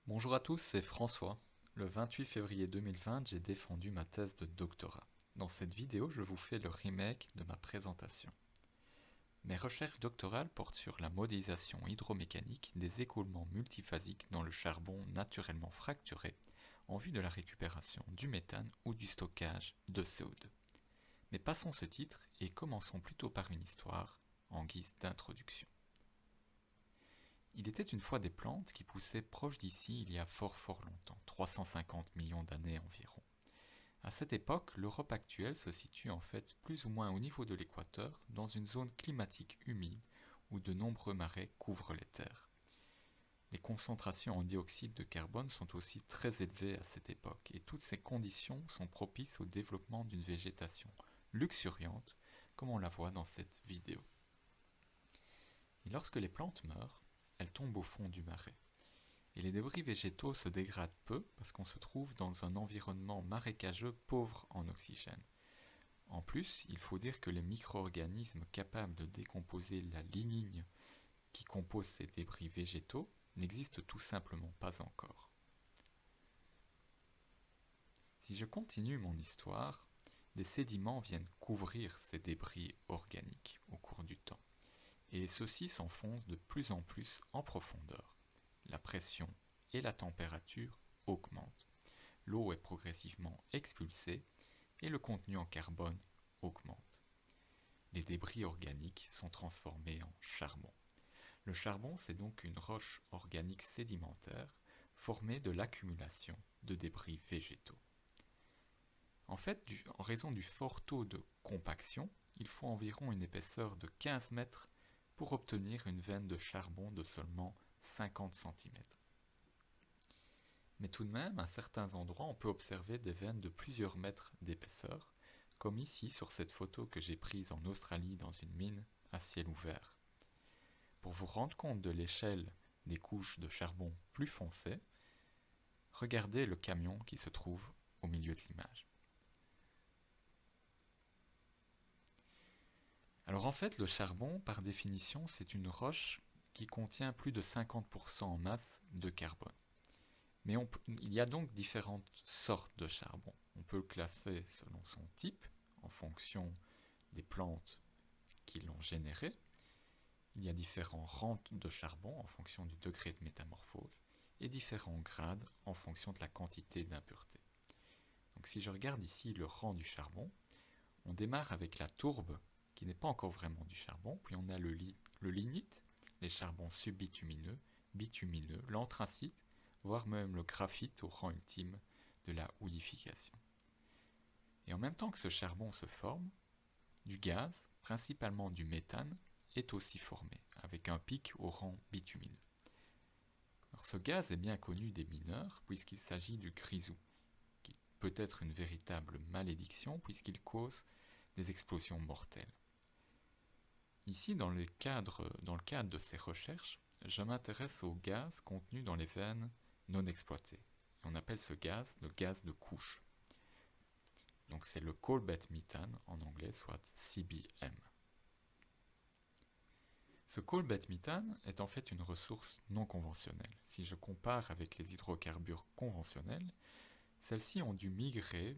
Bonjour à tous, c'est François. Le 28 février 2020, j'ai défendu ma thèse de doctorat. Dans cette vidéo, je vous fais le remake de ma présentation. Mes recherches doctorales portent sur la modélisation hydromécanique des écoulements multiphasiques dans le charbon naturellement fracturé en vue de la récupération du méthane ou du stockage de CO2. Mais passons ce titre et commençons plutôt par une histoire en guise d'introduction. Il était une fois des plantes qui poussaient proche d'ici il y a fort longtemps, 350 millions d'années environ. À cette époque, l'Europe actuelle se situe en fait plus ou moins au niveau de l'équateur, dans une zone climatique humide où de nombreux marais couvrent les terres. Les concentrations en dioxyde de carbone sont aussi très élevées à cette époque, et toutes ces conditions sont propices au développement d'une végétation luxuriante, comme on la voit dans cette vidéo. Et lorsque les plantes meurent, elles tombent au fond du marais. Et les débris végétaux se dégradent peu parce qu'on se trouve dans un environnement marécageux pauvre en oxygène. En plus, il faut dire que les micro-organismes capables de décomposer la lignine qui compose ces débris végétaux n'existent tout simplement pas encore. Si je continue mon histoire, des sédiments viennent couvrir ces débris organiques au cours du temps, et ceux-ci s'enfoncent de plus en plus en profondeur. La pression et la température augmentent. L'eau est progressivement expulsée et le contenu en carbone augmente. Les débris organiques sont transformés en charbon. Le charbon, c'est donc une roche organique sédimentaire formée de l'accumulation de débris végétaux. En fait, en raison du fort taux de compaction, il faut environ une épaisseur de 15 mètres pour obtenir une veine de charbon de seulement 50 centimètres. Mais tout de même, à certains endroits, on peut observer des veines de plusieurs mètres d'épaisseur, comme ici sur cette photo que j'ai prise en Australie dans une mine à ciel ouvert. Pour vous rendre compte de l'échelle des couches de charbon plus foncées, regardez le camion qui se trouve au milieu de l'image. Alors en fait, le charbon, par définition, c'est une roche qui contient plus de 50% en masse de carbone. Mais il y a donc différentes sortes de charbon. On peut le classer selon son type, en fonction des plantes qui l'ont généré. Il y a différents rangs de charbon en fonction du degré de métamorphose et différents grades en fonction de la quantité d'impuretés. Donc si je regarde ici le rang du charbon, on démarre avec la tourbe qui n'est pas encore vraiment du charbon, puis on a le lignite, les charbons subbitumineux, bitumineux, l'anthracite, voire même le graphite au rang ultime de la houillification. Et en même temps que ce charbon se forme, du gaz, principalement du méthane, est aussi formé, avec un pic au rang bitumineux. Alors ce gaz est bien connu des mineurs, puisqu'il s'agit du grisou, qui peut être une véritable malédiction, puisqu'il cause des explosions mortelles. Ici, dans le cadre de ces recherches, je m'intéresse au gaz contenu dans les veines non exploitées. Et on appelle ce gaz le gaz de couche. Donc c'est le coal bed methane en anglais, soit CBM. Ce coal bed methane est en fait une ressource non conventionnelle. Si je compare avec les hydrocarbures conventionnels, celles-ci ont dû migrer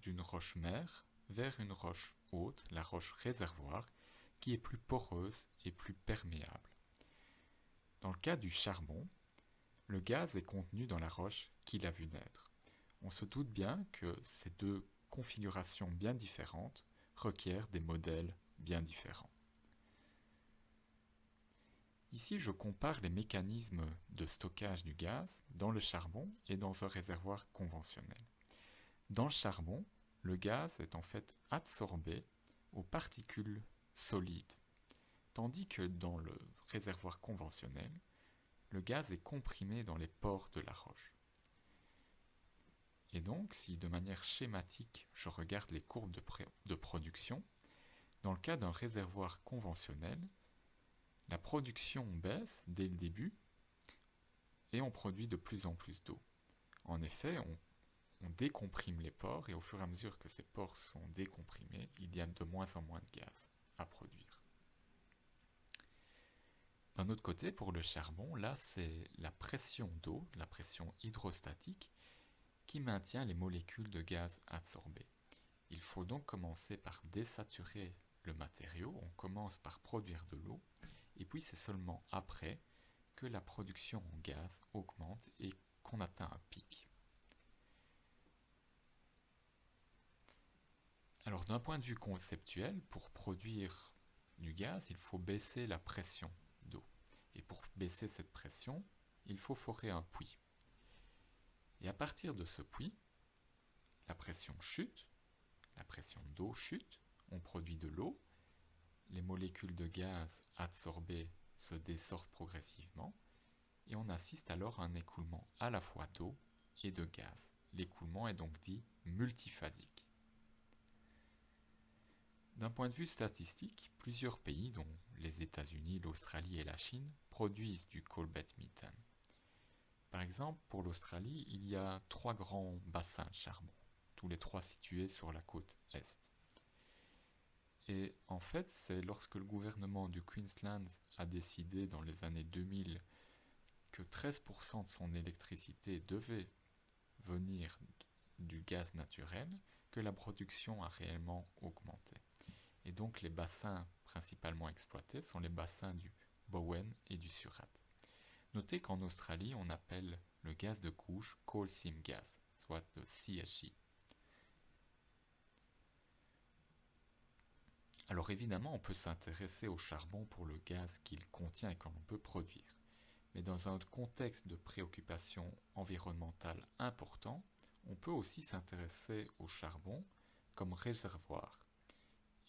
d'une roche mère vers une roche haute, la roche réservoir, qui est plus poreuse et plus perméable. Dans le cas du charbon, le gaz est contenu dans la roche qui l'a vu naître. On se doute bien que ces deux configurations bien différentes requièrent des modèles bien différents. Ici, je compare les mécanismes de stockage du gaz dans le charbon et dans un réservoir conventionnel. Dans le charbon, le gaz est en fait adsorbé aux particules solides, tandis que dans le réservoir conventionnel, le gaz est comprimé dans les pores de la roche. Et donc, si de manière schématique, je regarde les courbes de production, dans le cas d'un réservoir conventionnel, la production baisse dès le début et on produit de plus en plus d'eau. En effet, on décomprime les pores et au fur et à mesure que ces pores sont décomprimés, il y a de moins en moins de gaz à produire. D'un autre côté, pour le charbon, là c'est la pression d'eau, la pression hydrostatique, qui maintient les molécules de gaz adsorbées. Il faut donc commencer par désaturer le matériau, on commence par produire de l'eau, et puis c'est seulement après que la production en gaz augmente et qu'on atteint un pic. Alors d'un point de vue conceptuel, pour produire du gaz, il faut baisser la pression d'eau. Et pour baisser cette pression, il faut forer un puits. Et à partir de ce puits, la pression chute, la pression d'eau chute, on produit de l'eau, les molécules de gaz adsorbées se dessortent progressivement, et on assiste alors à un écoulement à la fois d'eau et de gaz. L'écoulement est donc dit multiphasique. D'un point de vue statistique, plusieurs pays, dont les États-Unis, l'Australie et la Chine, produisent du coalbed methane. Par exemple, pour l'Australie, il y a 3 grands bassins de charbon, tous les 3 situés sur la côte est. Et en fait, c'est lorsque le gouvernement du Queensland a décidé dans les années 2000 que 13% de son électricité devait venir du gaz naturel que la production a réellement augmenté. Et donc les bassins principalement exploités sont les bassins du Bowen et du Surat. Notez qu'en Australie, on appelle le gaz de couche coal seam gas, soit le CSG. Alors évidemment, on peut s'intéresser au charbon pour le gaz qu'il contient et que l'on peut produire. Mais dans un contexte de préoccupation environnementale important, on peut aussi s'intéresser au charbon comme réservoir,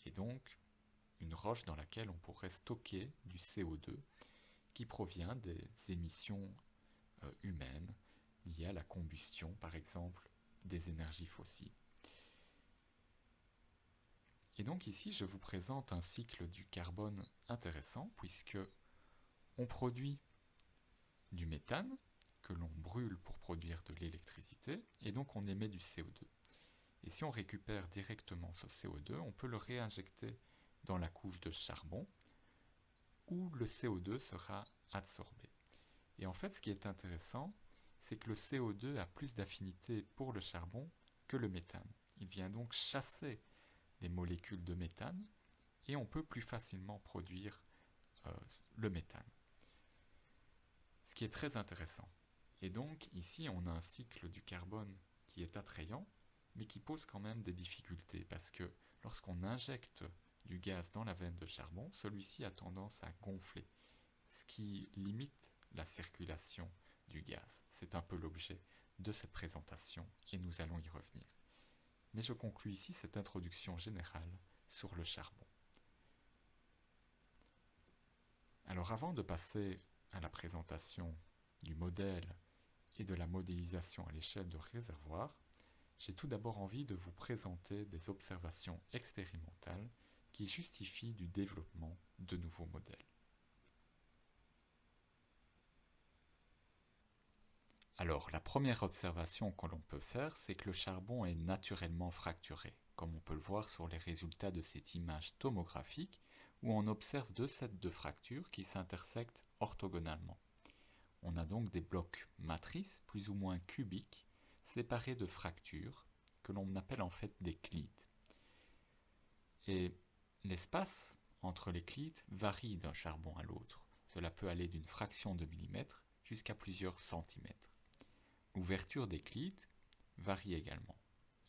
et donc une roche dans laquelle on pourrait stocker du CO2 qui provient des émissions humaines liées à la combustion, par exemple, des énergies fossiles. Et donc ici, je vous présente un cycle du carbone intéressant, puisque on produit du méthane que l'on brûle pour produire de l'électricité, et donc on émet du CO2. Et si on récupère directement ce CO2, on peut le réinjecter dans la couche de charbon, où le CO2 sera adsorbé. Et en fait, ce qui est intéressant, c'est que le CO2 a plus d'affinité pour le charbon que le méthane. Il vient donc chasser les molécules de méthane, et on peut plus facilement produire le méthane. Ce qui est très intéressant. Et donc ici, on a un cycle du carbone qui est attrayant, mais qui pose quand même des difficultés, parce que lorsqu'on injecte du gaz dans la veine de charbon, celui-ci a tendance à gonfler, ce qui limite la circulation du gaz. C'est un peu l'objet de cette présentation, et nous allons y revenir. Mais je conclus ici cette introduction générale sur le charbon. Alors avant de passer à la présentation du modèle et de la modélisation à l'échelle de réservoir, j'ai tout d'abord envie de vous présenter des observations expérimentales qui justifient du développement de nouveaux modèles. Alors, la première observation que l'on peut faire, c'est que le charbon est naturellement fracturé, comme on peut le voir sur les résultats de cette image tomographique, où on observe 2 sets de fractures qui s'intersectent orthogonalement. On a donc des blocs matrices plus ou moins cubiques, séparés de fractures, que l'on appelle en fait des clites. Et l'espace entre les clites varie d'un charbon à l'autre. Cela peut aller d'une fraction de millimètre jusqu'à plusieurs centimètres. L'ouverture des clites varie également.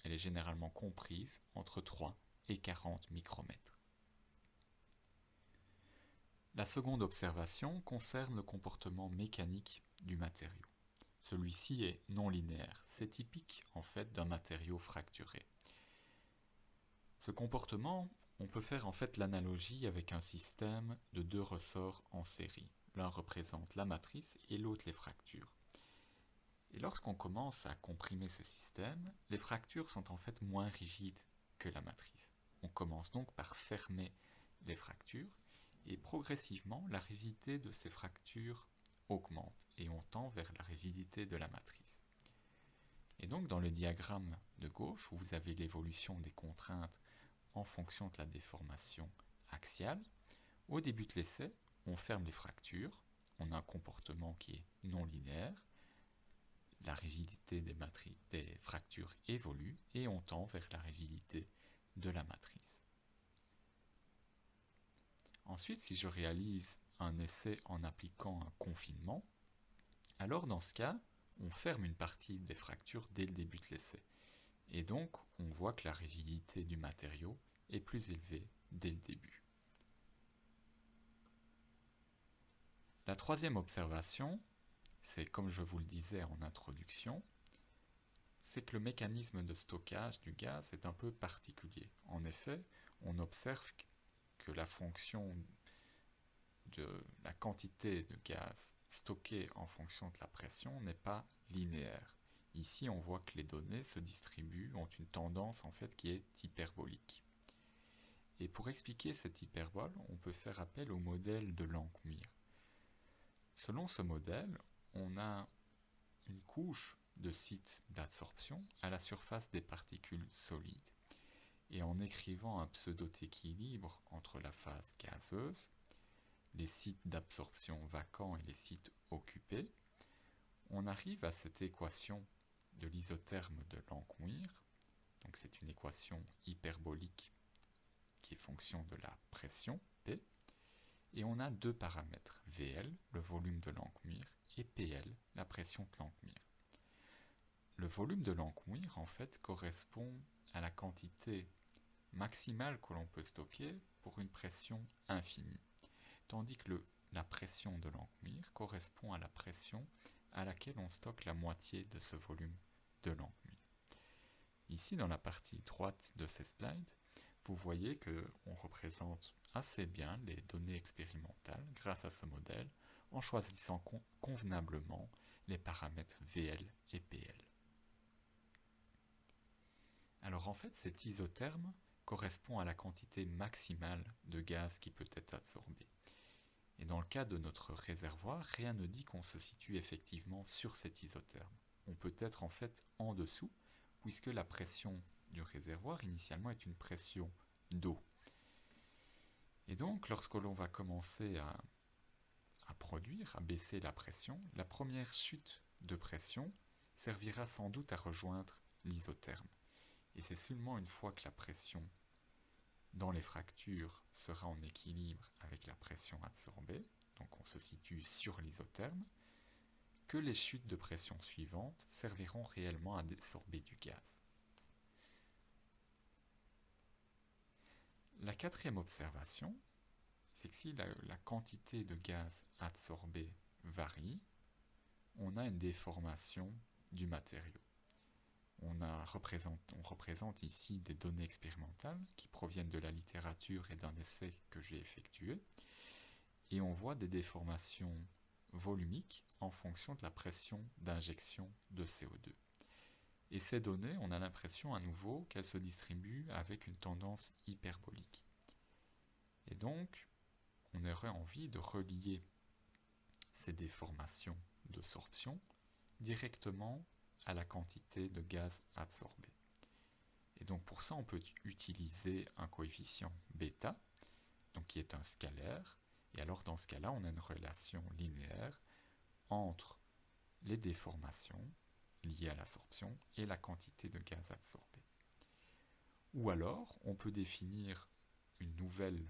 Elle est généralement comprise entre 3 et 40 micromètres. La seconde observation concerne le comportement mécanique du matériau. Celui-ci est non linéaire. C'est typique en fait d'un matériau fracturé. Ce comportement, on peut faire en fait l'analogie avec un système de 2 ressorts en série. L'un représente la matrice et l'autre les fractures. Et lorsqu'on commence à comprimer ce système, les fractures sont en fait moins rigides que la matrice. On commence donc par fermer les fractures, et progressivement, la rigidité de ces fractures augmente, et on tend vers la rigidité de la matrice. Et donc dans le diagramme de gauche, où vous avez l'évolution des contraintes en fonction de la déformation axiale, au début de l'essai, on ferme les fractures, on a un comportement qui est non linéaire, la rigidité des fractures évolue et on tend vers la rigidité de la matrice. Ensuite, si je réalise un essai en appliquant un confinement, alors dans ce cas, on ferme une partie des fractures dès le début de l'essai. Et donc, on voit que la rigidité du matériau est plus élevée dès le début. La troisième observation, c'est comme je vous le disais en introduction, c'est que le mécanisme de stockage du gaz est un peu particulier. En effet, on observe que la fonction de la quantité de gaz stocké en fonction de la pression n'est pas linéaire. Ici, on voit que les données se distribuent, ont une tendance en fait qui est hyperbolique. Et pour expliquer cette hyperbole, on peut faire appel au modèle de Langmuir. Selon ce modèle, on a une couche de sites d'adsorption à la surface des particules solides. Et en écrivant un pseudo-équilibre entre la phase gazeuse, les sites d'absorption vacants et les sites occupés, on arrive à cette équation de l'isotherme de Langmuir. Donc c'est une équation hyperbolique qui est fonction de la pression P. Et on a deux paramètres, VL, le volume de Langmuir, et PL, la pression de Langmuir. Le volume de Langmuir, en fait, correspond à la quantité maximale que l'on peut stocker pour une pression infinie, tandis que la pression de Langmuir correspond à la pression à laquelle on stocke la moitié de ce volume de Langmuir. Ici, dans la partie droite de ces slides, vous voyez qu'on représente assez bien les données expérimentales grâce à ce modèle en choisissant convenablement les paramètres VL et PL. Alors en fait, cet isotherme correspond à la quantité maximale de gaz qui peut être absorbé. Et dans le cas de notre réservoir, rien ne dit qu'on se situe effectivement sur cet isotherme. On peut être en fait en dessous, puisque la pression du réservoir initialement est une pression d'eau. Et donc, lorsque l'on va commencer à produire, à baisser la pression, la première chute de pression servira sans doute à rejoindre l'isotherme. Et c'est seulement une fois que la pression dans les fractures sera en équilibre avec la pression adsorbée, donc on se situe sur l'isotherme, que les chutes de pression suivantes serviront réellement à désorber du gaz. La quatrième observation, c'est que si la quantité de gaz adsorbé varie, on a une déformation du matériau. On représente ici des données expérimentales qui proviennent de la littérature et d'un essai que j'ai effectué, et on voit des déformations volumiques en fonction de la pression d'injection de CO2. Et ces données, on a l'impression à nouveau qu'elles se distribuent avec une tendance hyperbolique. Et donc, on aurait envie de relier ces déformations de sorption directement à la quantité de gaz adsorbé. Et donc pour ça, on peut utiliser un coefficient bêta, donc qui est un scalaire, et alors dans ce cas-là, on a une relation linéaire entre les déformations liées à l'absorption et la quantité de gaz adsorbé. Ou alors, on peut définir une nouvelle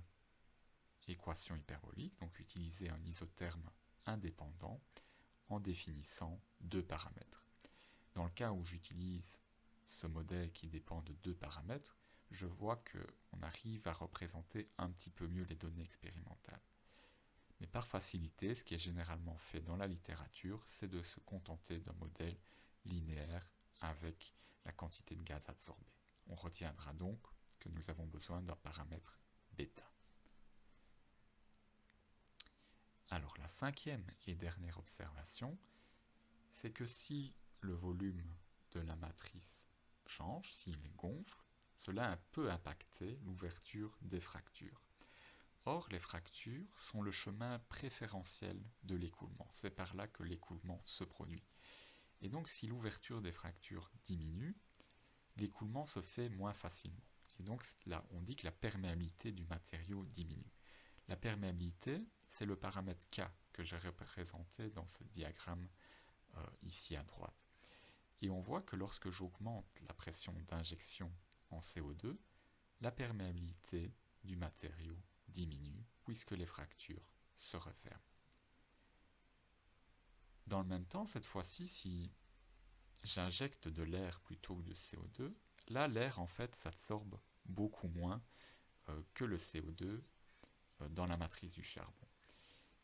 équation hyperbolique, donc utiliser un isotherme indépendant en définissant deux paramètres. Dans le cas où j'utilise ce modèle qui dépend de deux paramètres, je vois qu'on arrive à représenter un petit peu mieux les données expérimentales. Mais par facilité, ce qui est généralement fait dans la littérature, c'est de se contenter d'un modèle linéaire avec la quantité de gaz absorbé. On retiendra donc que nous avons besoin d'un paramètre bêta. Alors la cinquième et dernière observation, c'est que si le volume de la matrice change, s'il gonfle, cela peut impacter l'ouverture des fractures. Or, les fractures sont le chemin préférentiel de l'écoulement. C'est par là que l'écoulement se produit. Et donc, si l'ouverture des fractures diminue, l'écoulement se fait moins facilement. Et donc, là, on dit que la perméabilité du matériau diminue. La perméabilité, c'est le paramètre K que j'ai représenté dans ce diagramme ici à droite. Et on voit que lorsque j'augmente la pression d'injection en CO2, la perméabilité du matériau diminue puisque les fractures se referment. Dans le même temps, cette fois-ci, si j'injecte de l'air plutôt que de CO2, là l'air en fait s'absorbe beaucoup moins que le CO2 dans la matrice du charbon.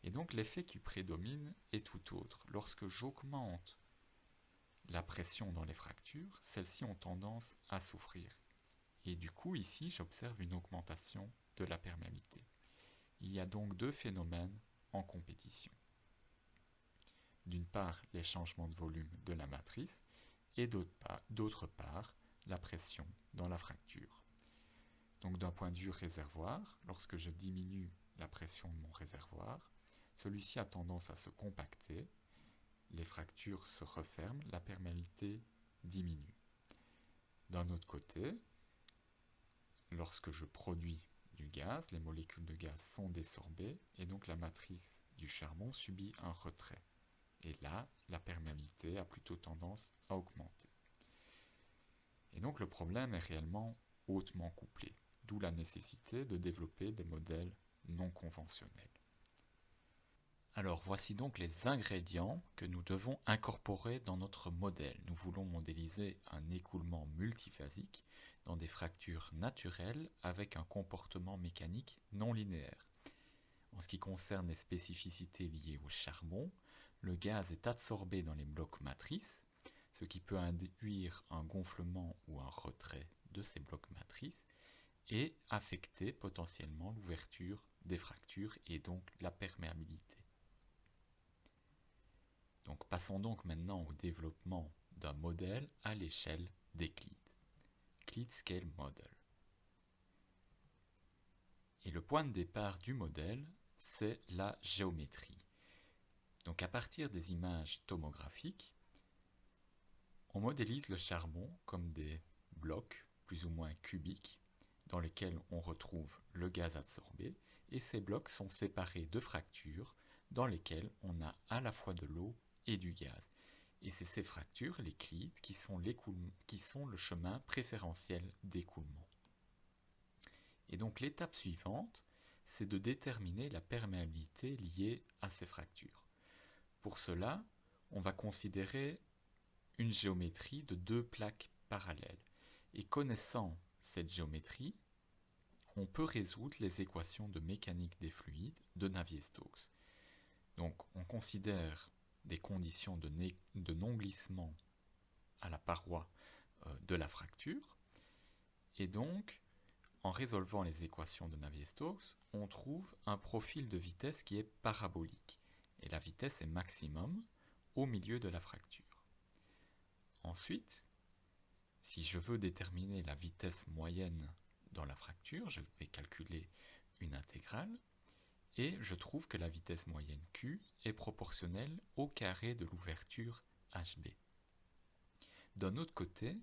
Et donc l'effet qui prédomine est tout autre. Lorsque j'augmente la pression dans les fractures, celles-ci ont tendance à souffrir. Et du coup, ici, j'observe une augmentation de la perméabilité. Il y a donc deux phénomènes en compétition. D'une part, les changements de volume de la matrice, et d'autre part, la pression dans la fracture. Donc d'un point de vue réservoir, lorsque je diminue la pression de mon réservoir, celui-ci a tendance à se compacter, les fractures se referment, la perméabilité diminue. D'un autre côté, lorsque je produis du gaz, les molécules de gaz sont désorbées et donc la matrice du charbon subit un retrait. Et là, la perméabilité a plutôt tendance à augmenter. Et donc le problème est réellement hautement couplé, d'où la nécessité de développer des modèles non conventionnels. Alors voici donc les ingrédients que nous devons incorporer dans notre modèle. Nous voulons modéliser un écoulement multiphasique dans des fractures naturelles avec un comportement mécanique non linéaire. En ce qui concerne les spécificités liées au charbon, le gaz est adsorbé dans les blocs matrices, ce qui peut induire un gonflement ou un retrait de ces blocs matrices et affecter potentiellement l'ouverture des fractures et donc la perméabilité. Donc passons donc maintenant au développement d'un modèle à l'échelle d'Euclide. Euclid Scale Model. Et le point de départ du modèle, c'est la géométrie. Donc à partir des images tomographiques, on modélise le charbon comme des blocs plus ou moins cubiques dans lesquels on retrouve le gaz adsorbé et ces blocs sont séparés de fractures dans lesquelles on a à la fois de l'eau et du gaz. Et c'est ces fractures, les clydes, qui sont le chemin préférentiel d'écoulement. Et donc l'étape suivante, c'est de déterminer la perméabilité liée à ces fractures. Pour cela, on va considérer une géométrie de deux plaques parallèles. Et connaissant cette géométrie, on peut résoudre les équations de mécanique des fluides de Navier-Stokes. Donc on considère des conditions de non-glissement à la paroi de la fracture, et donc en résolvant les équations de Navier-Stokes, on trouve un profil de vitesse qui est parabolique, et la vitesse est maximum au milieu de la fracture. Ensuite, si je veux déterminer la vitesse moyenne dans la fracture, je vais calculer une intégrale, et je trouve que la vitesse moyenne Q est proportionnelle au carré de l'ouverture HB. D'un autre côté,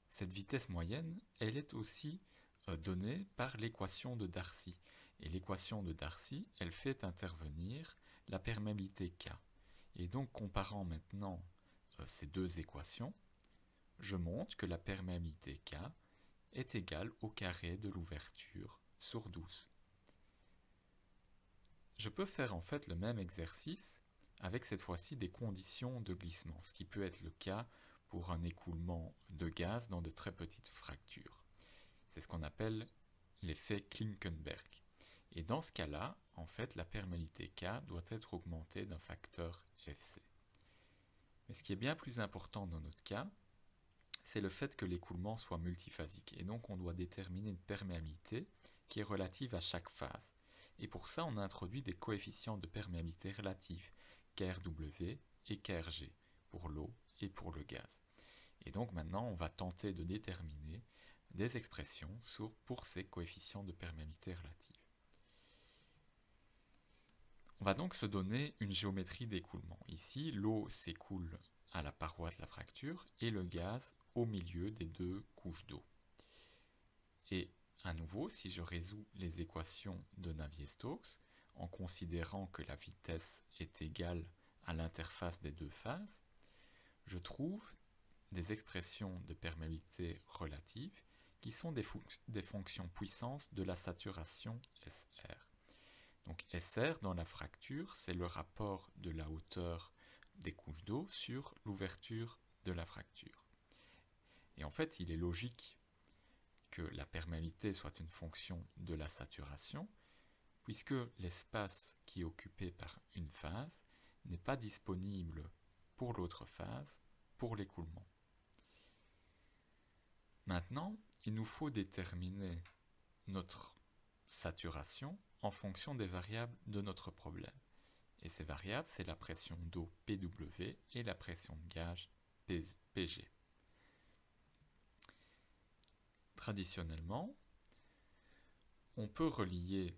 cette vitesse moyenne, elle est aussi donnée par l'équation de Darcy. Et l'équation de Darcy, elle fait intervenir la perméabilité K. Et donc, comparant maintenant ces deux équations, je montre que la perméabilité K est égale au carré de l'ouverture sur 12. Je peux faire en fait le même exercice avec cette fois-ci des conditions de glissement, ce qui peut être le cas pour un écoulement de gaz dans de très petites fractures. C'est ce qu'on appelle l'effet Klinkenberg. Et dans ce cas-là, en fait, la perméabilité K doit être augmentée d'un facteur Fc. Mais ce qui est bien plus important dans notre cas, c'est le fait que l'écoulement soit multiphasique. Et donc on doit déterminer une perméabilité qui est relative à chaque phase. Et pour ça, on a introduit des coefficients de perméabilité relatifs, KRW et KRG, pour l'eau et pour le gaz. Et donc maintenant, on va tenter de déterminer des expressions pour ces coefficients de perméabilité relative. On va donc se donner une géométrie d'écoulement. Ici, l'eau s'écoule à la paroi de la fracture et le gaz au milieu des deux couches d'eau. Et à nouveau, si je résous les équations de Navier-Stokes, en considérant que la vitesse est égale à l'interface des deux phases, je trouve des expressions de perméabilité relative qui sont des fonctions puissances de la saturation SR. Donc SR dans la fracture, c'est le rapport de la hauteur des couches d'eau sur l'ouverture de la fracture. Et en fait, il est logique que la perméabilité soit une fonction de la saturation, puisque l'espace qui est occupé par une phase n'est pas disponible pour l'autre phase pour l'écoulement. Maintenant, il nous faut déterminer notre saturation en fonction des variables de notre problème. Et ces variables, c'est la pression d'eau PW et la pression de gaz PG. Traditionnellement, on peut relier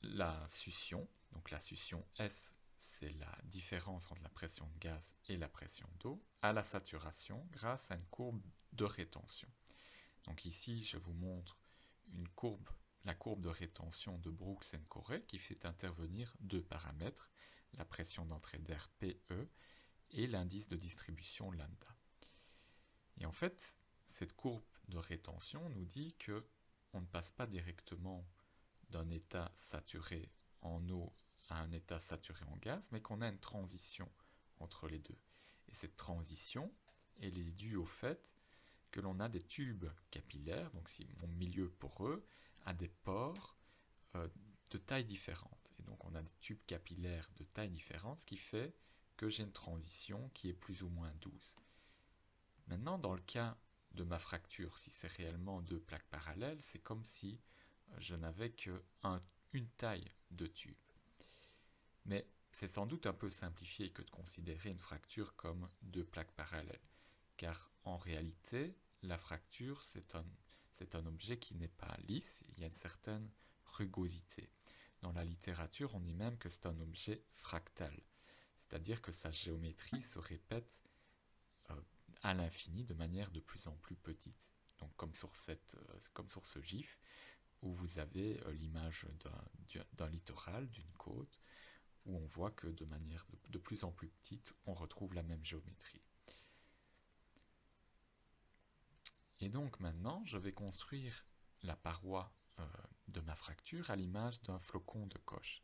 la succion, donc la succion S, c'est la différence entre la pression de gaz et la pression d'eau, à la saturation grâce à une courbe de rétention. Donc ici, je vous montre la courbe de rétention de Brooks & Corey qui fait intervenir deux paramètres, la pression d'entrée d'air PE et l'indice de distribution lambda. Et en fait, cette courbe de rétention nous dit que on ne passe pas directement d'un état saturé en eau à un état saturé en gaz, mais qu'on a une transition entre les deux. Et cette transition, elle est due au fait que l'on a des tubes capillaires, donc si mon milieu poreux a des pores de taille différente. Et donc on a des tubes capillaires de taille différente, ce qui fait que j'ai une transition qui est plus ou moins douce. Maintenant, dans le cas de ma fracture, si c'est réellement deux plaques parallèles, c'est comme si je n'avais qu'une taille de tube. Mais c'est sans doute un peu simplifié que de considérer une fracture comme deux plaques parallèles, car en réalité, la fracture, c'est un objet qui n'est pas lisse, il y a une certaine rugosité. Dans la littérature, on dit même que c'est un objet fractal, c'est-à-dire que sa géométrie se répète à l'infini de manière de plus en plus petite. Donc comme sur ce gif, où vous avez l'image d'un littoral, d'une côte, où on voit que de manière de plus en plus petite, on retrouve la même géométrie. Et donc maintenant, je vais construire la paroi de ma fracture à l'image d'un flocon de coche.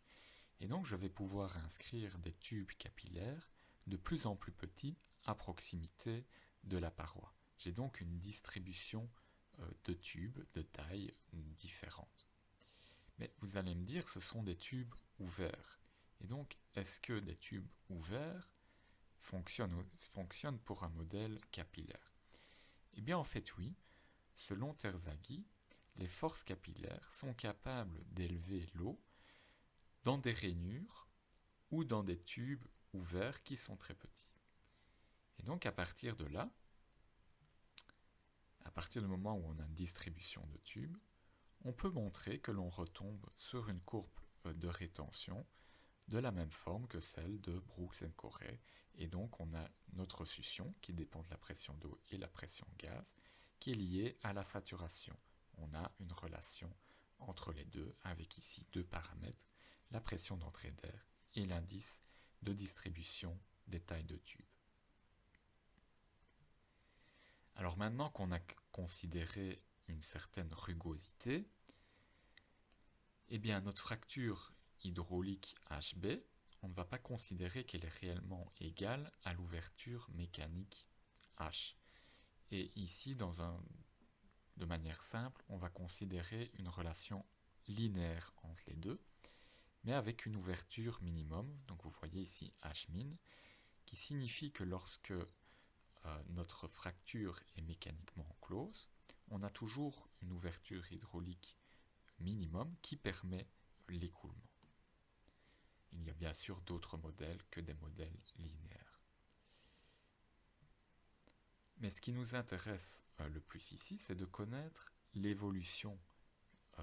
Et donc je vais pouvoir inscrire des tubes capillaires de plus en plus petits à proximité de la paroi. J'ai donc une distribution de tubes de taille différente. Mais vous allez me dire, ce sont des tubes ouverts. Et donc, est-ce que des tubes ouverts fonctionnent pour un modèle capillaire? Eh bien, en fait, oui. Selon Terzaghi, les forces capillaires sont capables d'élever l'eau dans des rainures ou dans des tubes ouverts qui sont très petits. Et donc, à partir de là, à partir du moment où on a une distribution de tubes, on peut montrer que l'on retombe sur une courbe de rétention de la même forme que celle de Brooks & Corey. Et donc, on a notre succion qui dépend de la pression d'eau et la pression gaz, qui est liée à la saturation. On a une relation entre les deux, avec ici deux paramètres, la pression d'entrée d'air et l'indice de distribution des tailles de tubes. Alors maintenant qu'on a considéré une certaine rugosité, eh bien notre fracture hydraulique HB, on ne va pas considérer qu'elle est réellement égale à l'ouverture mécanique H. Et ici, de manière simple, on va considérer une relation linéaire entre les deux, mais avec une ouverture minimum, donc vous voyez ici H min, qui signifie que lorsque notre fracture est mécaniquement close, on a toujours une ouverture hydraulique minimum qui permet l'écoulement. Il y a bien sûr d'autres modèles que des modèles linéaires. Mais ce qui nous intéresse le plus ici, c'est de connaître l'évolution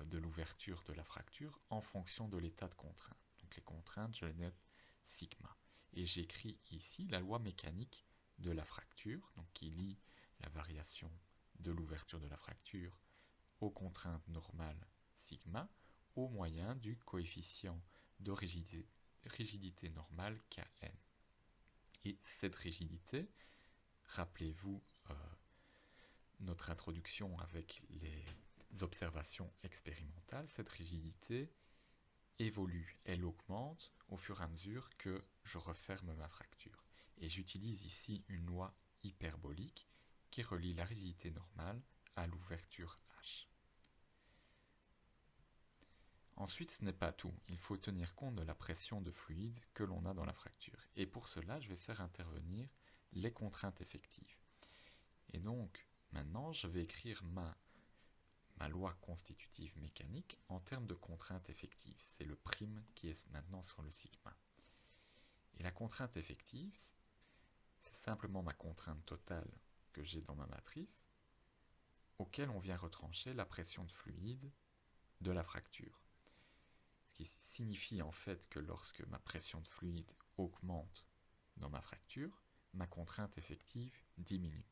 de l'ouverture de la fracture en fonction de l'état de contrainte. Donc les contraintes, je les note sigma. Et j'écris ici la loi mécanique de la fracture, donc qui lie la variation de l'ouverture de la fracture aux contraintes normales sigma au moyen du coefficient de rigidité normale Kn. Et cette rigidité, rappelez-vous notre introduction avec les observations expérimentales, cette rigidité évolue, elle augmente au fur et à mesure que je referme ma fracture. Et j'utilise ici une loi hyperbolique qui relie la rigidité normale à l'ouverture H. Ensuite, ce n'est pas tout. Il faut tenir compte de la pression de fluide que l'on a dans la fracture. Et pour cela, je vais faire intervenir les contraintes effectives. Et donc, maintenant, je vais écrire ma loi constitutive mécanique en termes de contrainte effective. C'est le prime qui est maintenant sur le sigma. Et la contrainte effective, c'est simplement ma contrainte totale que j'ai dans ma matrice, auquel on vient retrancher la pression de fluide de la fracture. Ce qui signifie en fait que lorsque ma pression de fluide augmente dans ma fracture, ma contrainte effective diminue.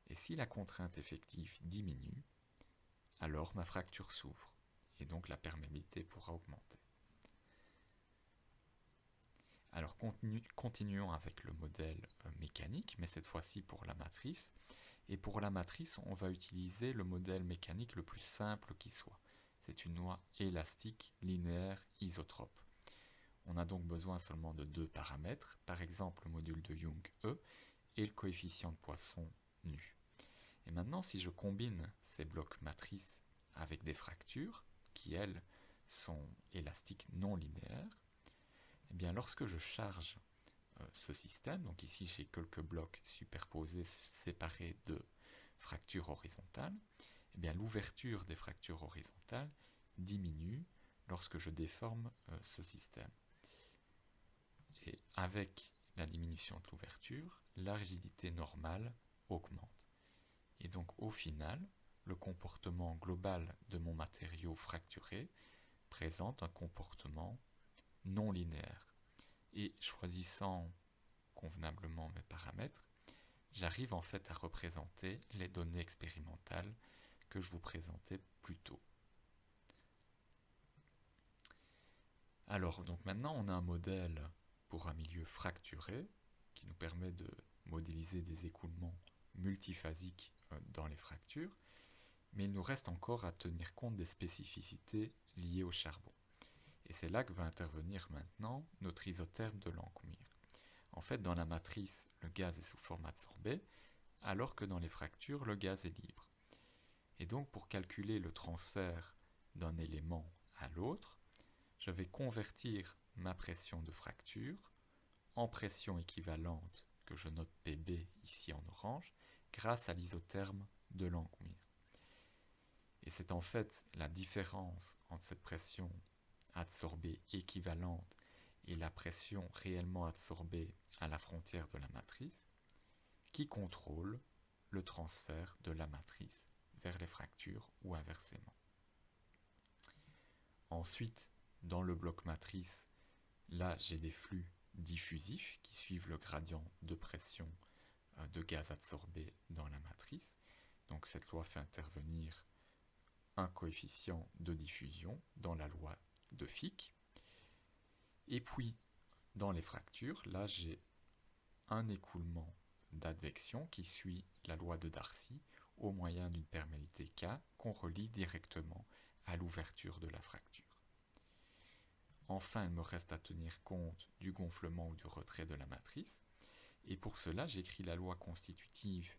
Et si la contrainte effective diminue, alors ma fracture s'ouvre, et donc la perméabilité pourra augmenter. Alors continuons avec le modèle mécanique, mais cette fois-ci pour la matrice. Et pour la matrice, on va utiliser le modèle mécanique le plus simple qui soit. C'est une loi élastique, linéaire, isotrope. On a donc besoin seulement de deux paramètres, par exemple le module de Young E et le coefficient de Poisson nu. Et maintenant, si je combine ces blocs matrices avec des fractures, qui elles sont élastiques non linéaires, eh bien lorsque je charge ce système, donc ici j'ai quelques blocs superposés séparés de fractures horizontales, eh bien l'ouverture des fractures horizontales diminue lorsque je déforme ce système. Et avec la diminution de l'ouverture, la rigidité normale augmente. Et donc au final, le comportement global de mon matériau fracturé présente un comportement non linéaire. Et choisissant convenablement mes paramètres, j'arrive en fait à représenter les données expérimentales que je vous présentais plus tôt. Alors, donc maintenant on a un modèle pour un milieu fracturé qui nous permet de modéliser des écoulements multiphasiques dans les fractures, mais il nous reste encore à tenir compte des spécificités liées au charbon. Et c'est là que va intervenir maintenant notre isotherme de Langmuir. En fait, dans la matrice, le gaz est sous forme adsorbée, alors que dans les fractures, le gaz est libre. Et donc, pour calculer le transfert d'un élément à l'autre, je vais convertir ma pression de fracture en pression équivalente, que je note Pb ici en orange, grâce à l'isotherme de Langmuir. Et c'est en fait la différence entre cette pression adsorbée équivalente et la pression réellement adsorbée à la frontière de la matrice qui contrôle le transfert de la matrice vers les fractures ou inversement. Ensuite, dans le bloc matrice, là j'ai des flux diffusifs qui suivent le gradient de pression de gaz adsorbé dans la matrice. Donc cette loi fait intervenir un coefficient de diffusion dans la loi de Fick. Et puis, dans les fractures, là j'ai un écoulement d'advection qui suit la loi de Darcy au moyen d'une perméabilité K qu'on relie directement à l'ouverture de la fracture. Enfin, il me reste à tenir compte du gonflement ou du retrait de la matrice. Et pour cela, j'écris la loi constitutive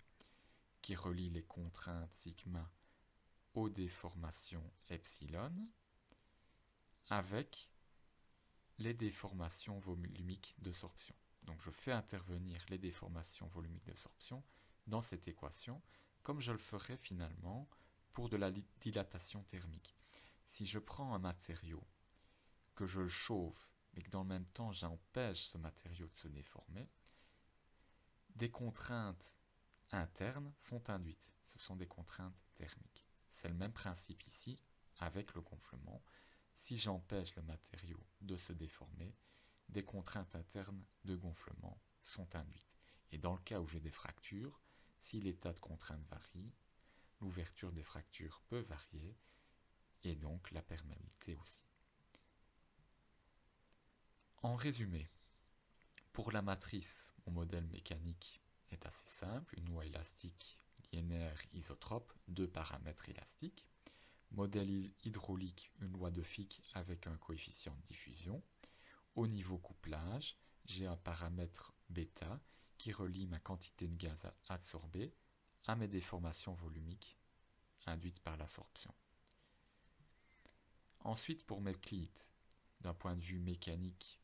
qui relie les contraintes sigma aux déformations epsilon avec les déformations volumiques de sorption. Donc je fais intervenir les déformations volumiques de sorption dans cette équation, comme je le ferais finalement pour de la dilatation thermique. Si je prends un matériau, que je le chauffe, mais que dans le même temps j'empêche ce matériau de se déformer, des contraintes internes sont induites. Ce sont des contraintes thermiques. C'est le même principe ici avec le gonflement. Si j'empêche le matériau de se déformer, des contraintes internes de gonflement sont induites. Et dans le cas où j'ai des fractures, si l'état de contrainte varie, l'ouverture des fractures peut varier et donc la perméabilité aussi. En résumé, pour la matrice, mon modèle mécanique est assez simple, une loi élastique linéaire isotrope, deux paramètres élastiques. Modèle hydraulique, une loi de Fick avec un coefficient de diffusion. Au niveau couplage, j'ai un paramètre bêta qui relie ma quantité de gaz absorbée à mes déformations volumiques induites par l'absorption. Ensuite, pour mes cleats, d'un point de vue mécanique,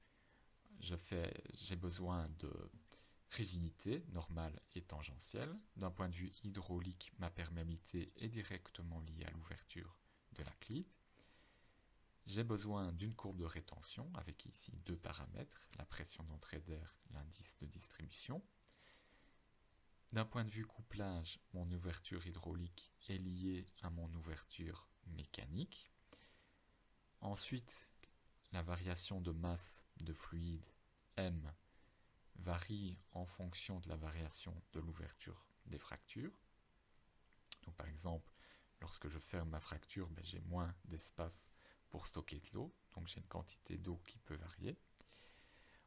j'ai besoin de rigidité normale et tangentielle. D'un point de vue hydraulique, ma perméabilité est directement liée à l'ouverture de la cleat. J'ai besoin d'une courbe de rétention avec ici deux paramètres, la pression d'entrée d'air, l'indice de distribution. D'un point de vue couplage, mon ouverture hydraulique est liée à mon ouverture mécanique. Ensuite, la variation de masse de fluide M varie en fonction de la variation de l'ouverture des fractures. Donc, par exemple, lorsque je ferme ma fracture, j'ai moins d'espace pour stocker de l'eau, donc j'ai une quantité d'eau qui peut varier.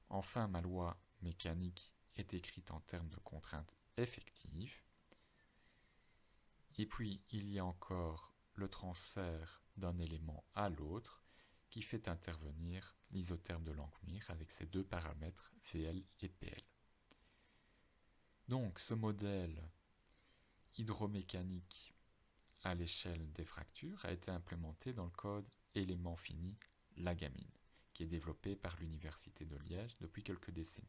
Enfin, ma loi mécanique est écrite en termes de contraintes effectives. Et puis, il y a encore le transfert d'un élément à l'autre qui fait intervenir l'isotherme de Langmuir avec ses deux paramètres VL et PL. Donc, ce modèle hydromécanique à l'échelle des fractures a été implémenté dans le code élément fini Lagamine, qui est développé par l'Université de Liège depuis quelques décennies.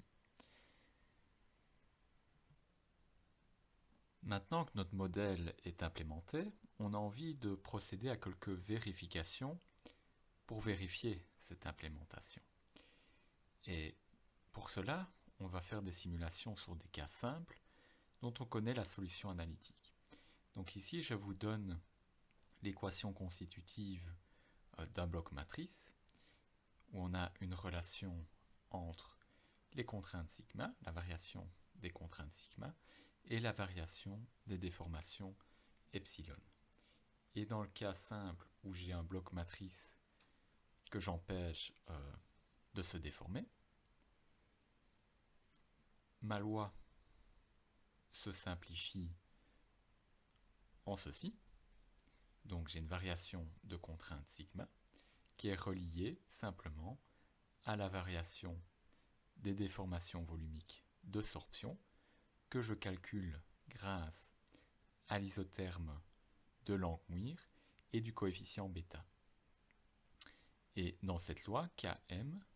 Maintenant que notre modèle est implémenté, on a envie de procéder à quelques vérifications pour vérifier cette implémentation. Et pour cela, on va faire des simulations sur des cas simples dont on connaît la solution analytique. Donc ici, je vous donne l'équation constitutive d'un bloc matrice où on a une relation entre les contraintes sigma, la variation des contraintes sigma, et la variation des déformations epsilon. Et dans le cas simple où j'ai un bloc matrice que j'empêche de se déformer, ma loi se simplifie en ceci. Donc j'ai une variation de contrainte sigma qui est reliée simplement à la variation des déformations volumiques de sorption que je calcule grâce à l'isotherme de Langmuir et du coefficient bêta. Et dans cette loi, Km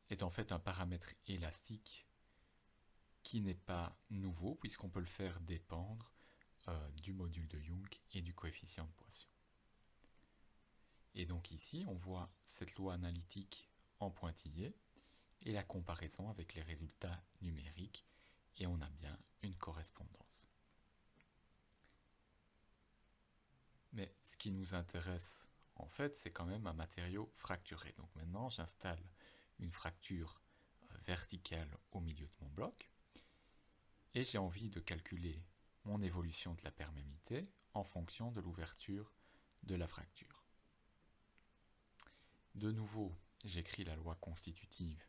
est en fait un paramètre élastique qui n'est pas nouveau puisqu'on peut le faire dépendre du module de Young et du coefficient de Poisson. Et donc ici, on voit cette loi analytique en pointillé et la comparaison avec les résultats numériques, et on a bien une correspondance. Mais ce qui nous intéresse, en fait, c'est quand même un matériau fracturé. Donc maintenant, j'installe une fracture verticale au milieu de mon bloc, et j'ai envie de calculer mon évolution de la perméabilité en fonction de l'ouverture de la fracture. De nouveau, j'écris la loi constitutive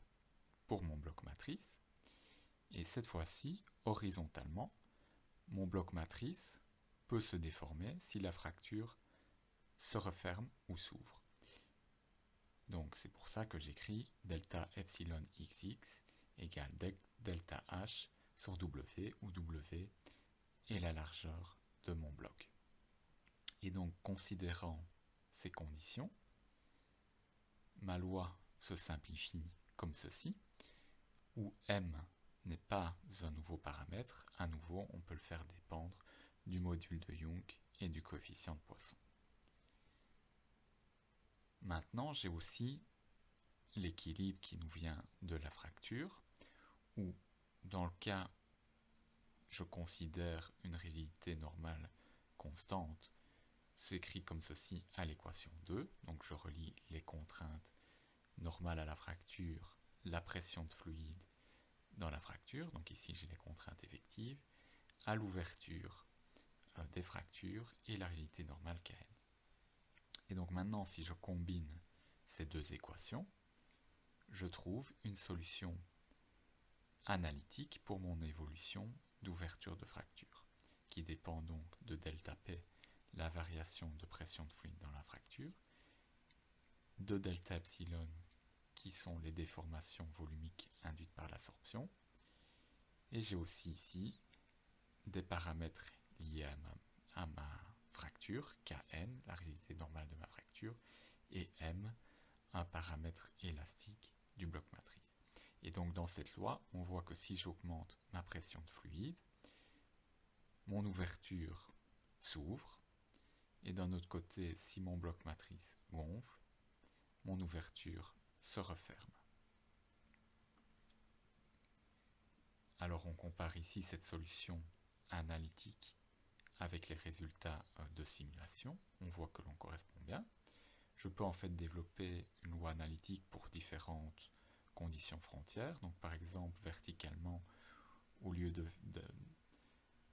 pour mon bloc matrice, et cette fois-ci, horizontalement, mon bloc matrice peut se déformer si la fracture se referme ou s'ouvre. Donc c'est pour ça que j'écris delta epsilon xx égale delta h sur w, où w est la largeur de mon bloc. Et donc, considérant ces conditions, ma loi se simplifie comme ceci, où m n'est pas un nouveau paramètre, à nouveau on peut le faire dépendre du module de Young et du coefficient de Poisson. Maintenant, j'ai aussi l'équilibre qui nous vient de la fracture, où dans le cas je considère une rigidité normale constante, s'écrit comme ceci à l'équation 2. Donc je relie les contraintes normales à la fracture, la pression de fluide dans la fracture, donc ici j'ai les contraintes effectives, à l'ouverture des fractures et la réalité normale Kn. Et donc maintenant, si je combine ces deux équations, je trouve une solution analytique pour mon évolution d'ouverture de fracture, qui dépend donc de delta P, la variation de pression de fluide dans la fracture, de delta epsilon, qui sont les déformations volumiques induites par l'absorption, et j'ai aussi ici des paramètres liés à ma fracture, Kn, la réalité normale de ma fracture, et M, un paramètre élastique du bloc matrice. Et donc dans cette loi, on voit que si j'augmente ma pression de fluide, mon ouverture s'ouvre, et d'un autre côté, si mon bloc matrice gonfle, mon ouverture se referme. Alors on compare ici cette solution analytique avec les résultats de simulation. On voit que l'on correspond bien. Je peux en fait développer une loi analytique pour différentes conditions frontières. Donc par exemple, verticalement, au lieu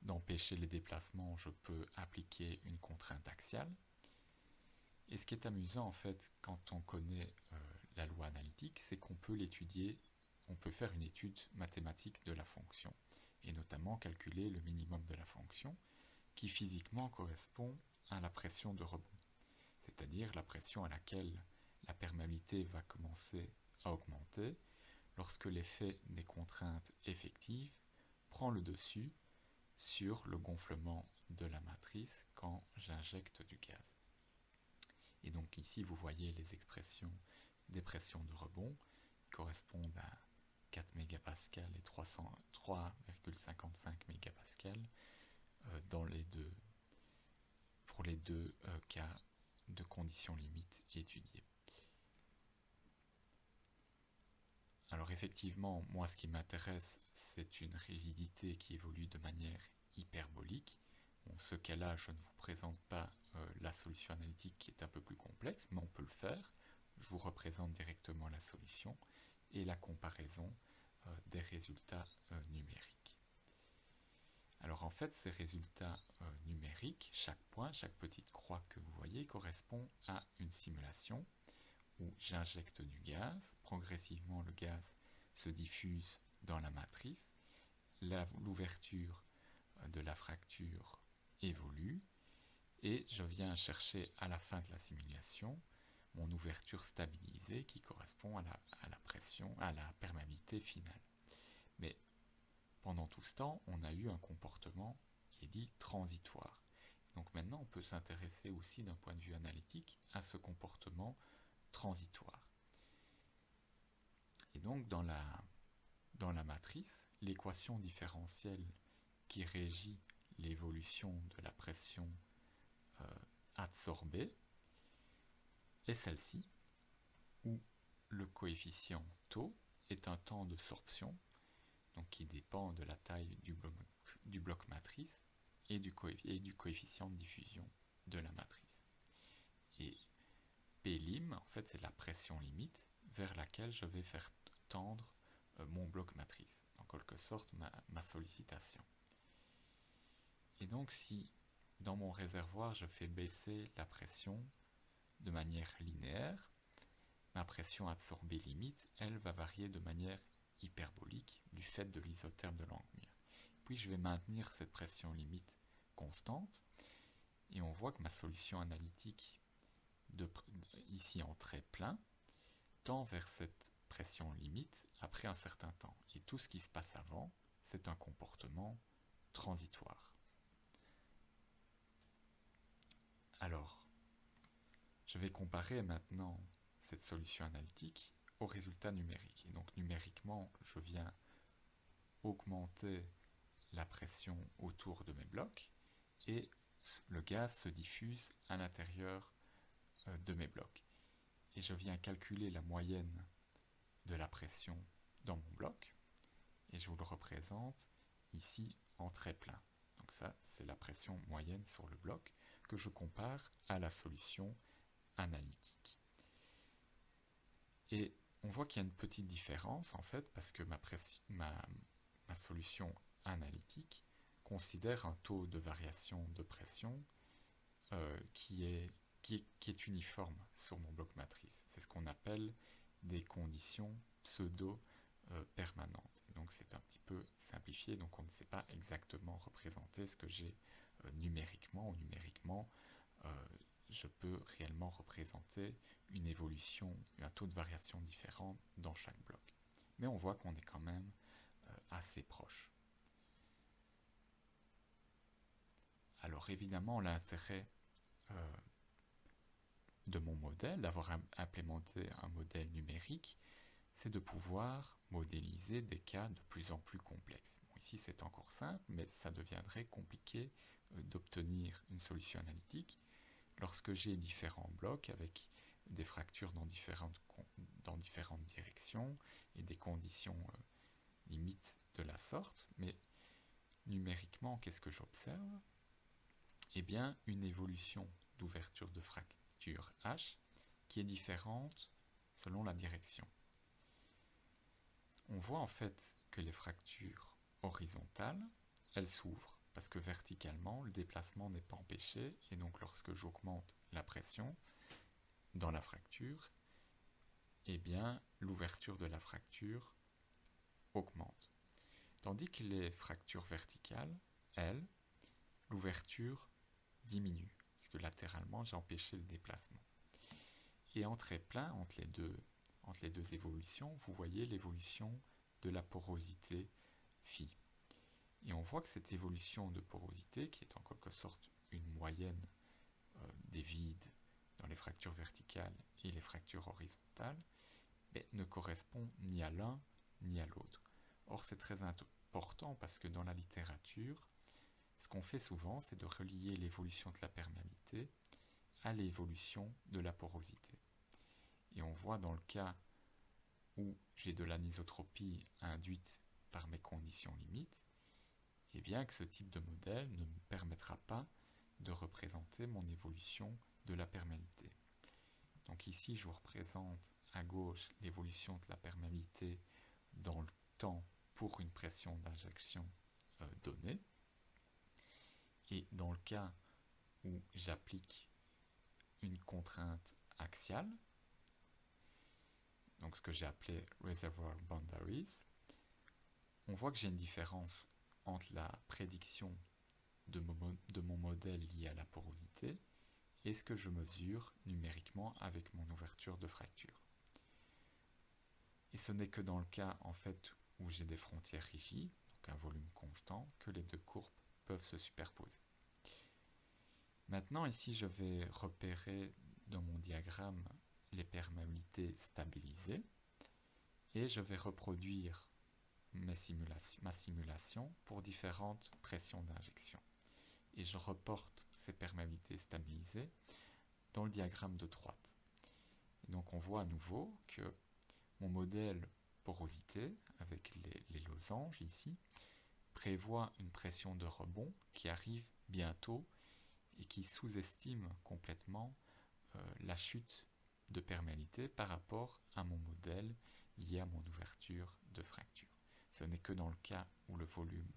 d'empêcher les déplacements, je peux appliquer une contrainte axiale. Et ce qui est amusant en fait quand on connaît la loi analytique, c'est qu'on peut l'étudier, on peut faire une étude mathématique de la fonction, et notamment calculer le minimum de la fonction, qui physiquement correspond à la pression de rebond, c'est-à-dire la pression à laquelle la perméabilité va commencer à augmenter lorsque l'effet des contraintes effectives prend le dessus sur le gonflement de la matrice quand j'injecte du gaz. Et donc ici vous voyez les expressions des pressions de rebond qui correspondent à 4 mégapascales et 3,55 mégapascales pour les deux cas de conditions limites étudiées. Alors effectivement, moi ce qui m'intéresse, c'est une rigidité qui évolue de manière hyperbolique. Bon, ce cas-là, je ne vous présente pas la solution analytique qui est un peu plus complexe, mais on peut le faire. Je vous représente directement la solution et la comparaison des résultats numériques. Alors en fait, ces résultats numériques, chaque point, chaque petite croix que vous voyez correspond à une simulation où j'injecte du gaz, progressivement le gaz se diffuse dans la matrice, l'ouverture de la fracture évolue, et je viens chercher à la fin de la simulation mon ouverture stabilisée qui correspond à la pression, à la perméabilité finale. Mais pendant tout ce temps, on a eu un comportement qui est dit transitoire. Donc maintenant, on peut s'intéresser aussi d'un point de vue analytique à ce comportement transitoire. Et donc dans la matrice, l'équation différentielle qui régit l'évolution de la pression adsorbée est celle-ci, où le coefficient tau est un temps de sorption, donc qui dépend de la taille du bloc matrice et du coefficient de diffusion de la matrice. Et P', en fait, c'est la pression limite vers laquelle je vais faire tendre mon bloc matrice, en quelque sorte ma sollicitation. Et donc si dans mon réservoir je fais baisser la pression de manière linéaire, ma pression adsorbée limite, elle va varier de manière hyperbolique du fait de l'isotherme de Langmuir. Puis je vais maintenir cette pression limite constante, et on voit que ma solution analytique ici en trait plein tend vers cette pression limite après un certain temps. Et tout ce qui se passe avant, c'est un comportement transitoire. Alors, je vais comparer maintenant cette solution analytique aux résultats numériques. Et donc numériquement, je viens augmenter la pression autour de mes blocs et le gaz se diffuse à l'intérieur de mes blocs. Et je viens calculer la moyenne de la pression dans mon bloc, et je vous le représente ici en trait plein. Donc ça, c'est la pression moyenne sur le bloc que je compare à la solution analytique. Et on voit qu'il y a une petite différence en fait, parce que ma solution analytique considère un taux de variation de pression qui est uniforme sur mon bloc matrice. C'est ce qu'on appelle des conditions pseudo-permanentes. Donc c'est un petit peu simplifié, donc on ne sait pas exactement représenter ce que j'ai numériquement, ou numériquement, je peux réellement représenter une évolution, un taux de variation différent dans chaque bloc. Mais on voit qu'on est quand même assez proche. Alors évidemment, l'intérêt de mon modèle, d'avoir implémenté un modèle numérique, c'est de pouvoir modéliser des cas de plus en plus complexes. Bon, ici c'est encore simple, mais ça deviendrait compliqué d'obtenir une solution analytique lorsque j'ai différents blocs avec des fractures dans différentes directions et des conditions limites de la sorte. Mais numériquement, qu'est-ce que j'observe? Eh bien, une évolution d'ouverture de fracture H qui est différente selon la direction. On voit en fait que les fractures horizontales, elles s'ouvrent parce que verticalement, le déplacement n'est pas empêché, et donc lorsque j'augmente la pression dans la fracture, eh bien, l'ouverture de la fracture augmente. Tandis que les fractures verticales, elles, l'ouverture diminue, parce que latéralement, j'ai empêché le déplacement. Et en trait plein, entre les deux évolutions, vous voyez l'évolution de la porosité phi. Et on voit que cette évolution de porosité, qui est en quelque sorte une moyenne des vides dans les fractures verticales et les fractures horizontales, ne correspond ni à l'un ni à l'autre. Or, c'est très important parce que dans la littérature, ce qu'on fait souvent, c'est de relier l'évolution de la perméabilité à l'évolution de la porosité. Et on voit dans le cas où j'ai de l'anisotropie induite par mes conditions limites, et bien que ce type de modèle ne me permettra pas de représenter mon évolution de la perméabilité. Donc ici, je vous représente à gauche l'évolution de la perméabilité dans le temps pour une pression d'injection donnée. Et dans le cas où j'applique une contrainte axiale, donc ce que j'ai appelé Reservoir Boundaries, on voit que j'ai une différence entre la prédiction de mon modèle lié à la porosité et ce que je mesure numériquement avec mon ouverture de fracture. Et ce n'est que dans le cas en fait où j'ai des frontières rigides, donc un volume constant, que les deux courbes peuvent se superposer. Maintenant ici je vais repérer dans mon diagramme les perméabilités stabilisées et je vais reproduire ma simulation pour différentes pressions d'injection. Et je reporte ces perméabilités stabilisées dans le diagramme de droite. Et donc on voit à nouveau que mon modèle porosité, avec les losanges ici, prévoit une pression de rebond qui arrive bientôt et qui sous-estime complètement la chute de perméabilité par rapport à mon modèle lié à mon ouverture de fracture. Ce n'est que dans le cas où le volume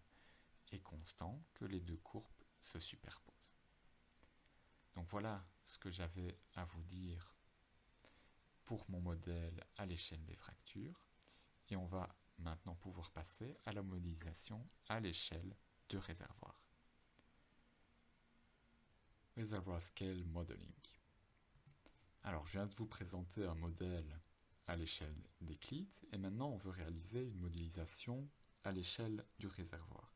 est constant que les deux courbes se superposent. Donc voilà ce que j'avais à vous dire pour mon modèle à l'échelle des fractures. Et on va maintenant pouvoir passer à la modélisation à l'échelle de réservoir. Reservoir Scale Modeling. Alors, je viens de vous présenter un modèle à l'échelle d'Euclide, et maintenant on veut réaliser une modélisation à l'échelle du réservoir.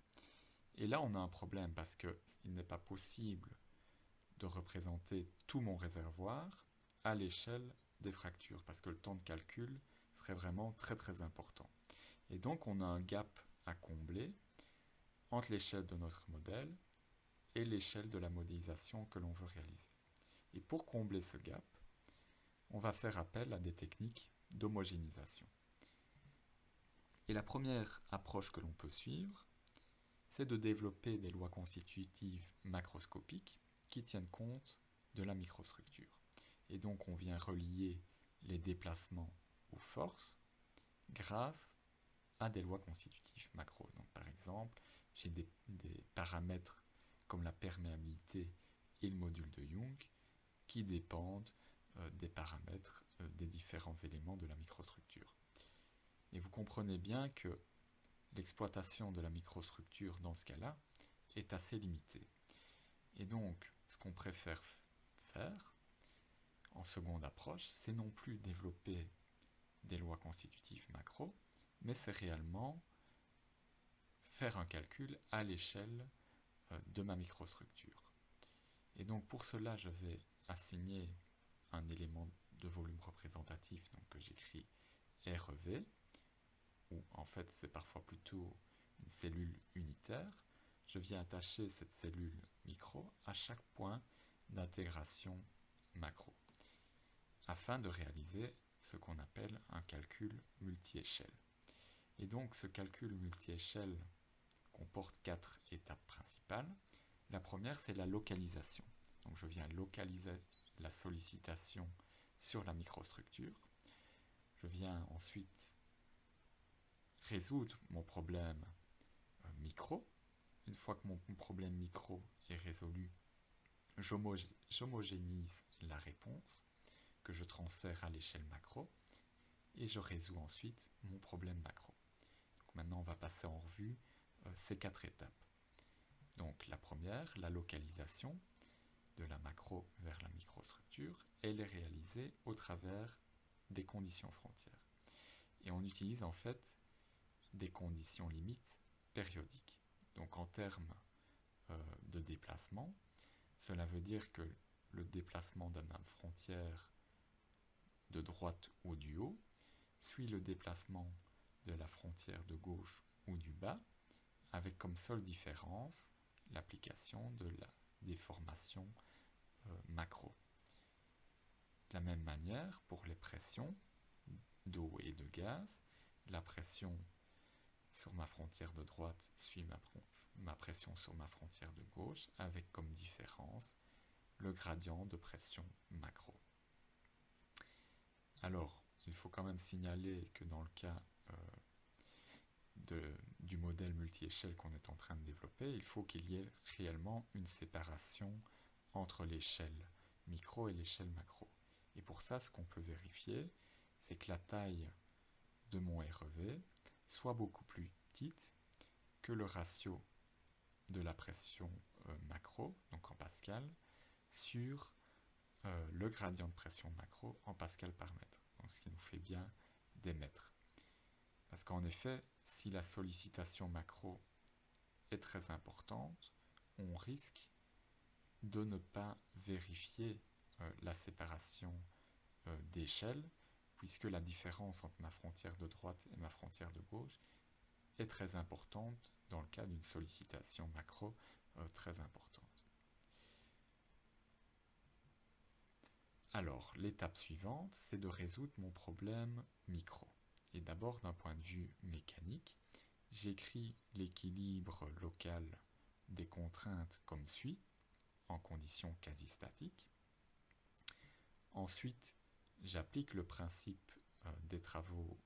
Et là, on a un problème parce qu'il n'est pas possible de représenter tout mon réservoir à l'échelle des fractures, parce que le temps de calcul serait vraiment très très important. Et donc, on a un gap à combler entre l'échelle de notre modèle et l'échelle de la modélisation que l'on veut réaliser. Et pour combler ce gap, on va faire appel à des techniques d'homogénéisation. Et la première approche que l'on peut suivre, c'est de développer des lois constitutives macroscopiques qui tiennent compte de la microstructure. Et donc on vient relier les déplacements aux forces grâce à des lois constitutives macro. Donc par exemple, j'ai des paramètres comme la perméabilité et le module de Young qui dépendent des paramètres des différents éléments de la microstructure. Et vous comprenez bien que l'exploitation de la microstructure dans ce cas-là est assez limitée. Et donc, ce qu'on préfère faire en seconde approche, c'est non plus développer des lois constitutives macro, mais c'est réellement faire un calcul à l'échelle de ma microstructure. Et donc pour cela, je vais assigner un élément de volume représentatif donc que j'écris REV, ou en fait c'est parfois plutôt une cellule unitaire. Je viens attacher cette cellule micro à chaque point d'intégration macro, afin de réaliser ce qu'on appelle un calcul multi-échelle. Et donc ce calcul multi-échelle comporte 4 étapes principales. La première, c'est la localisation. Donc je viens localiser la sollicitation sur la microstructure. Je viens ensuite résoudre mon problème micro. Une fois que mon problème micro est résolu, j'homogénise la réponse que je transfère à l'échelle macro et je résous ensuite mon problème macro. Donc maintenant, on va passer en revue ces 4 étapes. Donc la première, la localisation de la macro vers la microstructure, elle est réalisée au travers des conditions frontières. Et on utilise en fait des conditions limites périodiques. Donc en termes de déplacement, cela veut dire que le déplacement d'une frontière de droite ou du haut suit le déplacement de la frontière de gauche ou du bas, avec comme seule différence l'application de la déformation macro. De la même manière, pour les pressions d'eau et de gaz, la pression sur ma frontière de droite suit ma pression sur ma frontière de gauche, avec comme différence le gradient de pression macro. Alors, il faut quand même signaler que dans le cas du modèle multi-échelle qu'on est en train de développer, il faut qu'il y ait réellement une séparation entre l'échelle micro et l'échelle macro. Et pour ça, ce qu'on peut vérifier, c'est que la taille de mon REV soit beaucoup plus petite que le ratio de la pression macro, donc en pascal, sur le gradient de pression macro en pascal par mètre. Donc, ce qui nous fait bien des mètres. Parce qu'en effet, si la sollicitation macro est très importante, on risque de ne pas vérifier la séparation d'échelle, puisque la différence entre ma frontière de droite et ma frontière de gauche est très importante dans le cas d'une sollicitation macro très importante. Alors, l'étape suivante, c'est de résoudre mon problème micro. Et d'abord, d'un point de vue mécanique, j'écris l'équilibre local des contraintes comme suit, en conditions quasi-statiques. Ensuite, j'applique le principe des travaux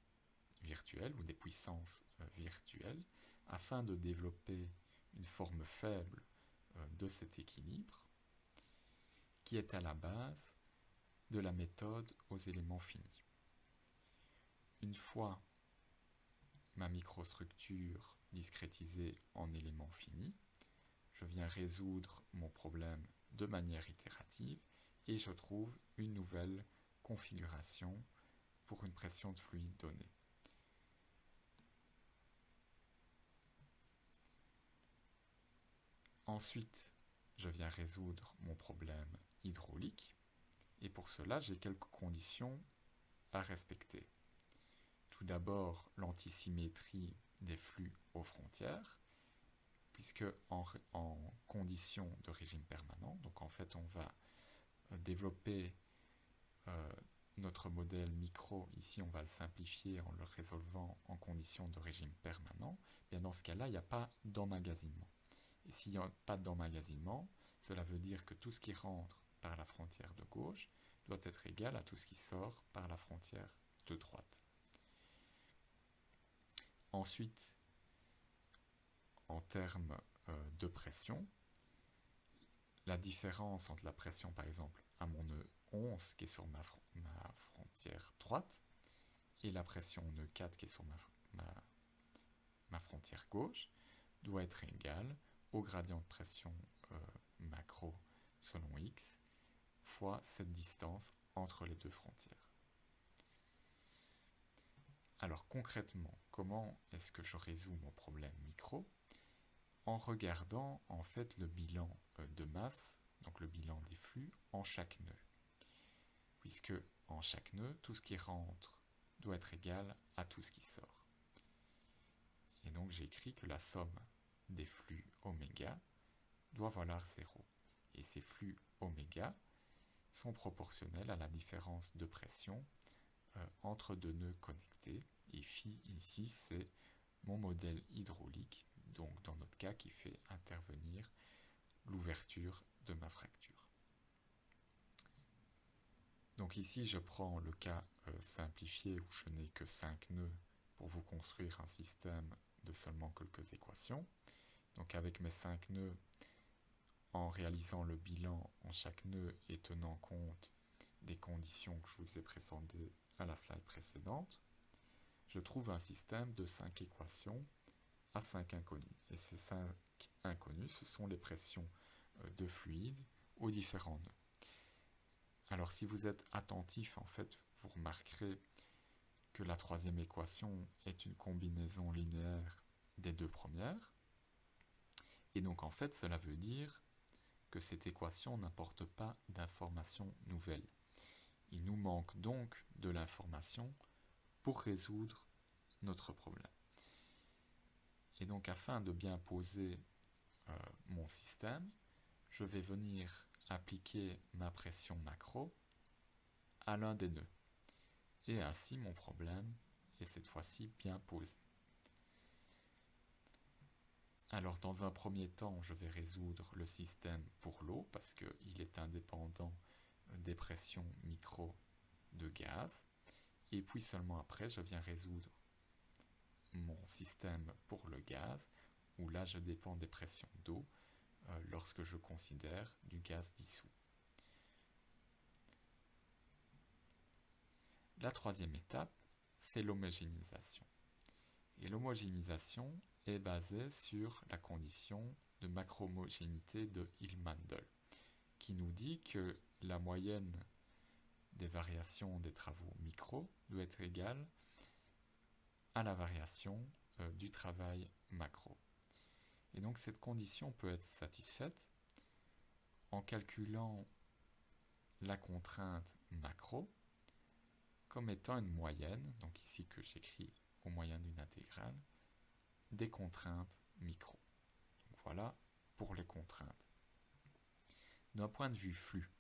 virtuels ou des puissances virtuelles afin de développer une forme faible de cet équilibre qui est à la base de la méthode aux éléments finis. Une fois ma microstructure discrétisée en éléments finis, je viens résoudre mon problème de manière itérative et je trouve une nouvelle configuration pour une pression de fluide donnée. Ensuite, je viens résoudre mon problème hydraulique et pour cela, j'ai quelques conditions à respecter. Tout d'abord, l'antisymétrie des flux aux frontières, puisque en condition de régime permanent, donc en fait on va développer notre modèle micro, ici on va le simplifier en le résolvant en condition de régime permanent, bien dans ce cas-là, il n'y a pas d'emmagasinement. Et s'il n'y a pas d'emmagasinement, cela veut dire que tout ce qui rentre par la frontière de gauche doit être égal à tout ce qui sort par la frontière de droite. Ensuite, en termes de pression. La différence entre la pression, par exemple, à mon nœud 11, qui est sur ma frontière droite, et la pression nœud 4, qui est sur ma frontière gauche, doit être égale au gradient de pression macro selon x fois cette distance entre les deux frontières. Alors concrètement, comment est-ce que je résous mon problème micro? En regardant en fait le bilan de masse, donc le bilan des flux, en chaque nœud. Puisque en chaque nœud, tout ce qui rentre doit être égal à tout ce qui sort. Et donc j'écris que la somme des flux oméga doit valoir 0. Et ces flux oméga sont proportionnels à la différence de pression entre deux nœuds connectés. Et phi ici, c'est mon modèle hydraulique, donc dans notre cas qui fait intervenir l'ouverture de ma fracture. Donc ici, je prends le cas simplifié où je n'ai que 5 nœuds pour vous construire un système de seulement quelques équations. Donc avec mes 5 nœuds, en réalisant le bilan en chaque nœud et tenant compte des conditions que je vous ai présentées à la slide précédente, je trouve un système de 5 équations à 5 inconnus. Et ces 5 inconnus, ce sont les pressions de fluide aux différents nœuds. Alors si vous êtes attentif, en fait, vous remarquerez que la troisième équation est une combinaison linéaire des deux premières. Et donc en fait, cela veut dire que cette équation n'apporte pas d'informations nouvelles. Il nous manque donc de l'information pour résoudre notre problème. Et donc afin de bien poser mon système, je vais venir appliquer ma pression macro à l'un des nœuds. Et ainsi mon problème est cette fois-ci bien posé. Alors dans un premier temps, je vais résoudre le système pour l'eau parce qu'il est indépendant des pressions micro de gaz. Et puis seulement après, je viens résoudre mon système pour le gaz, où là je dépends des pressions d'eau lorsque je considère du gaz dissous. La troisième étape, c'est l'homogénéisation. Et l'homogénéisation est basée sur la condition de macro-homogénéité de Hill-Mandel, qui nous dit que la moyenne des variations des travaux micro doit être égale à la variation du travail macro. Et donc cette condition peut être satisfaite en calculant la contrainte macro comme étant une moyenne, donc ici que j'écris au moyen d'une intégrale, des contraintes micro. Donc voilà pour les contraintes. D'un point de vue flux,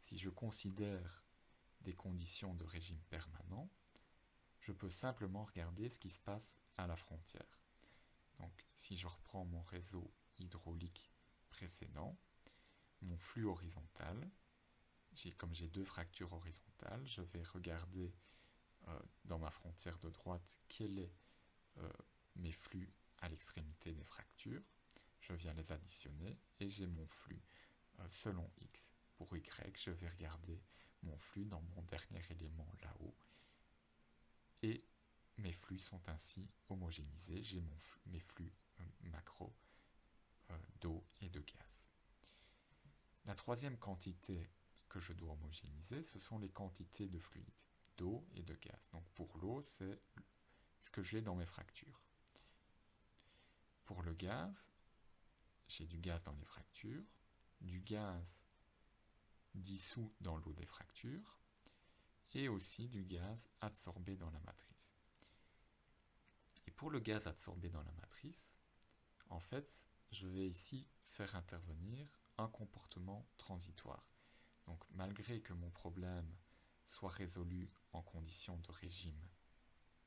si je considère des conditions de régime permanent, je peux simplement regarder ce qui se passe à la frontière. Donc si je reprends mon réseau hydraulique précédent, mon flux horizontal, comme j'ai deux fractures horizontales, je vais regarder dans ma frontière de droite quels sont mes flux à l'extrémité des fractures. Je viens les additionner et j'ai mon flux selon x. Pour y, je vais regarder mon flux dans mon dernier élément là-haut. Et mes flux sont ainsi homogénéisés. J'ai mes flux macro d'eau et de gaz. La troisième quantité que je dois homogénéiser, ce sont les quantités de fluide, d'eau et de gaz. Donc pour l'eau, c'est ce que j'ai dans mes fractures. Pour le gaz, j'ai du gaz dans les fractures, du gaz dissous dans l'eau des fractures, et aussi du gaz adsorbé dans la matrice. Et pour le gaz adsorbé dans la matrice, en fait, je vais ici faire intervenir un comportement transitoire. Donc malgré que mon problème soit résolu en conditions de régime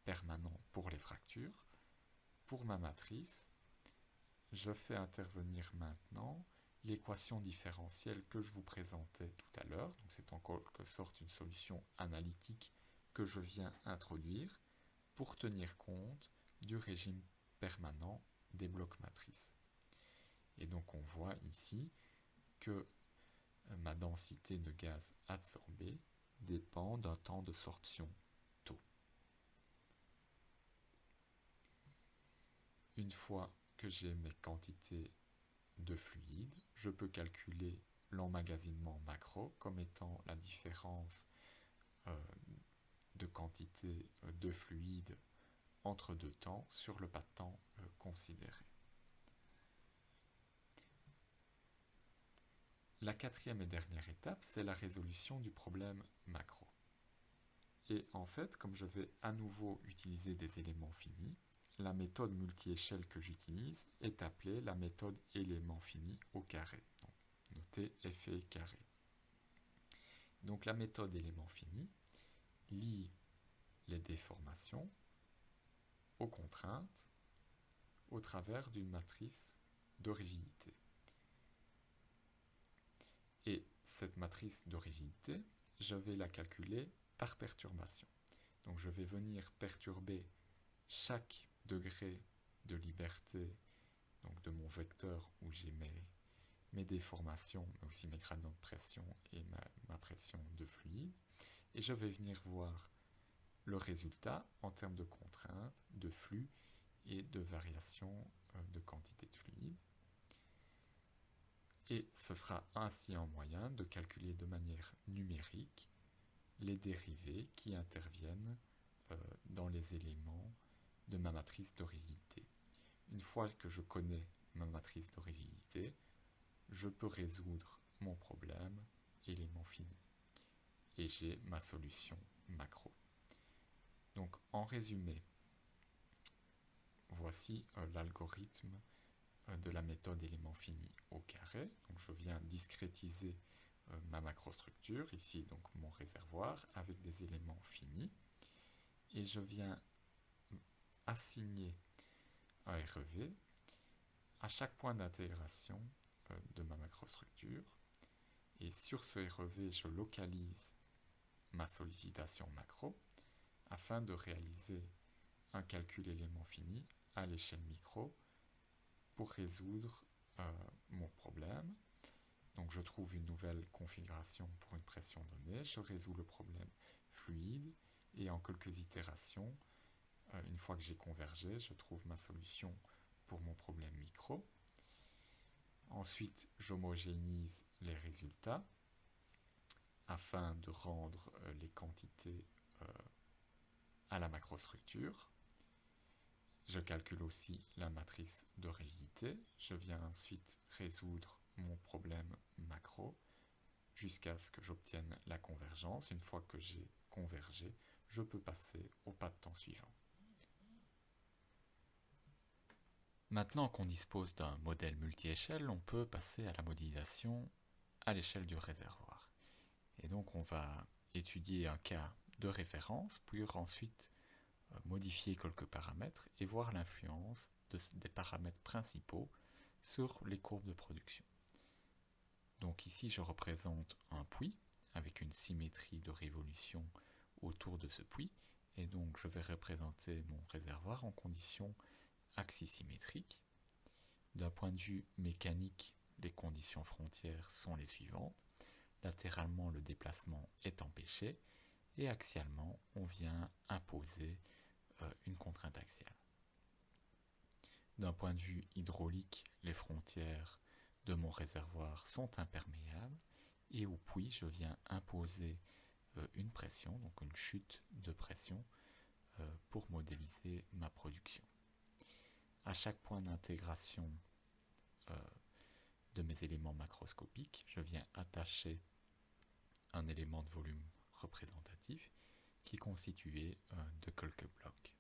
permanent pour les fractures, pour ma matrice, je fais intervenir maintenant l'équation différentielle que je vous présentais tout à l'heure. Donc c'est en quelque sorte une solution analytique que je viens introduire pour tenir compte du régime permanent des blocs matrices. Et donc on voit ici que ma densité de gaz adsorbé dépend d'un temps de sorption taux. Une fois que j'ai mes quantités de fluide, je peux calculer l'emmagasinement macro comme étant la différence de quantité de fluide entre deux temps sur le pas de temps considéré. La quatrième et dernière étape, c'est la résolution du problème macro. Et en fait, comme je vais à nouveau utiliser des éléments finis, la méthode multi-échelle que j'utilise est appelée la méthode élément fini au carré. Donc, notez effet carré. Donc la méthode élément fini lie les déformations aux contraintes au travers d'une matrice de rigidité. Et cette matrice de rigidité, je vais la calculer par perturbation. Donc je vais venir perturber chaque degré de liberté donc de mon vecteur où j'ai mes déformations, mais aussi mes gradients de pression et ma pression de fluide. Et je vais venir voir le résultat en termes de contraintes, de flux et de variation de quantité de fluide. Et ce sera ainsi un moyen de calculer de manière numérique les dérivés qui interviennent dans les éléments de ma matrice de rigidité. Une fois que je connais ma matrice de rigidité, je peux résoudre mon problème élément fini. Et j'ai ma solution macro. Donc en résumé, voici l'algorithme de la méthode élément fini au carré. Donc je viens discrétiser ma macrostructure, ici donc mon réservoir, avec des éléments finis. Et je viens assigner un REV à chaque point d'intégration de ma macrostructure. Et sur ce REV, je localise ma sollicitation macro afin de réaliser un calcul élément fini à l'échelle micro pour résoudre mon problème. Donc je trouve une nouvelle configuration pour une pression donnée, je résous le problème fluide et en quelques itérations, une fois que j'ai convergé, je trouve ma solution pour mon problème micro. Ensuite, j'homogénise les résultats afin de rendre les quantités à la macrostructure. Je calcule aussi la matrice de rigidité. Je viens ensuite résoudre mon problème macro jusqu'à ce que j'obtienne la convergence. Une fois que j'ai convergé, je peux passer au pas de temps suivant. Maintenant qu'on dispose d'un modèle multi-échelle, on peut passer à la modélisation à l'échelle du réservoir. Et donc on va étudier un cas de référence, puis ensuite modifier quelques paramètres et voir l'influence des paramètres principaux sur les courbes de production. Donc ici je représente un puits avec une symétrie de révolution autour de ce puits, et donc je vais représenter mon réservoir en conditions axisymétriques. D'un point de vue mécanique, les conditions frontières sont les suivantes. Latéralement, le déplacement est empêché, et axialement, on vient imposer une contrainte axiale. D'un point de vue hydraulique, les frontières de mon réservoir sont imperméables, et au puits, je viens imposer une pression, donc une chute de pression, pour modéliser ma production. À chaque point d'intégration de mes éléments macroscopiques, je viens attacher un élément de volume représentatif qui est constitué de quelques blocs.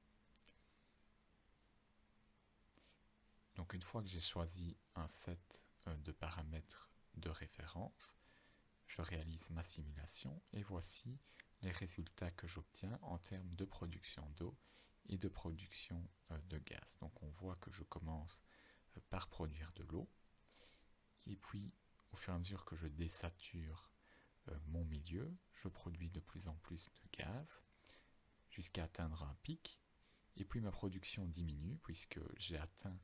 Donc une fois que j'ai choisi un set de paramètres de référence, je réalise ma simulation et voici les résultats que j'obtiens en termes de production d'eau et de production de gaz. Donc on voit que je commence par produire de l'eau, et puis au fur et à mesure que je désature mon milieu, je produis de plus en plus de gaz jusqu'à atteindre un pic, et puis ma production diminue puisque j'ai atteint